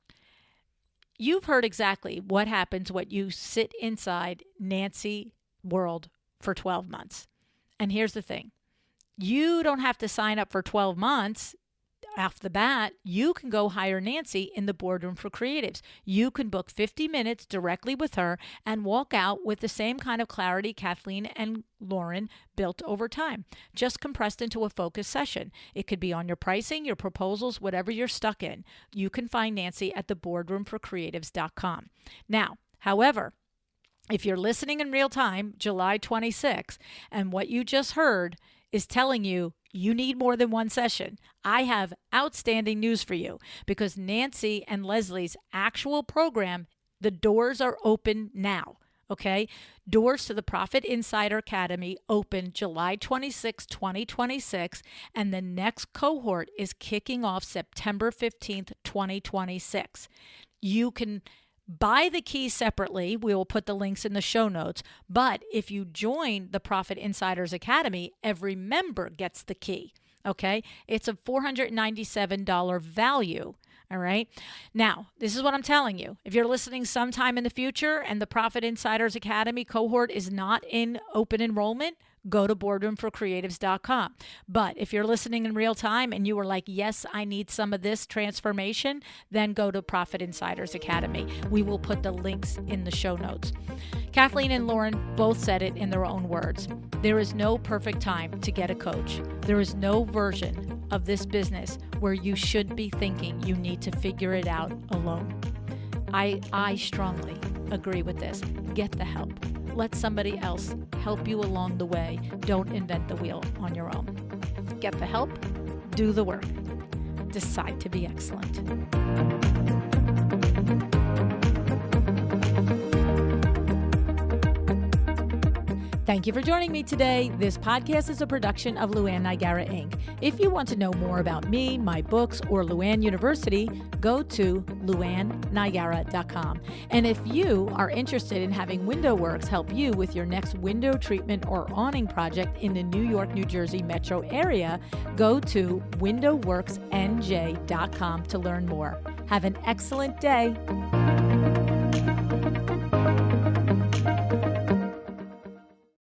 you've heard exactly what happens when you sit inside Nancy world for 12 months. And here's the thing. You don't have to sign up for 12 months off the bat. You can go hire Nancy in the boardroom for creatives. You can book 50 minutes directly with her and walk out with the same kind of clarity Kathleen and Lauren built over time, just compressed into a focused session. It could be on your pricing, your proposals, whatever you're stuck in. You can find Nancy at theboardroomforcreatives.com. Now, however, if you're listening in real time, July 26th, and what you just heard is telling you you need more than one session, I have outstanding news for you, because Nancy and Leslie's actual program, the doors are open now. Okay? Doors to the Profit Insider Academy open July 26, 2026, and the next cohort is kicking off September 15th, 2026. You can buy the key separately. We will put the links in the show notes. But if you join the Profit Insiders Academy, every member gets the key. Okay? It's a $497 value. All right? Now, this is what I'm telling you. If you're listening sometime in the future and the Profit Insiders Academy cohort is not in open enrollment, go to boardroomforcreatives.com. But if you're listening in real time and you were like, yes, I need some of this transformation, then go to Profit Insiders Academy. We will put the links in the show notes. Kathleen and Lauren both said it in their own words. There is no perfect time to get a coach. There is no version of this business where you should be thinking you need to figure it out alone. I strongly agree with this. Get the help. Let somebody else help you along the way. Don't invent the wheel on your own. Get the help, do the work, decide to be excellent. Thank you for joining me today. This podcast is a production of Luann Nigara, Inc. If you want to know more about me, my books, or Luann University, go to luannnigara.com. And if you are interested in having WindowWorks help you with your next window treatment or awning project in the New York, New Jersey metro area, go to windowworksnj.com to learn more. Have an excellent day.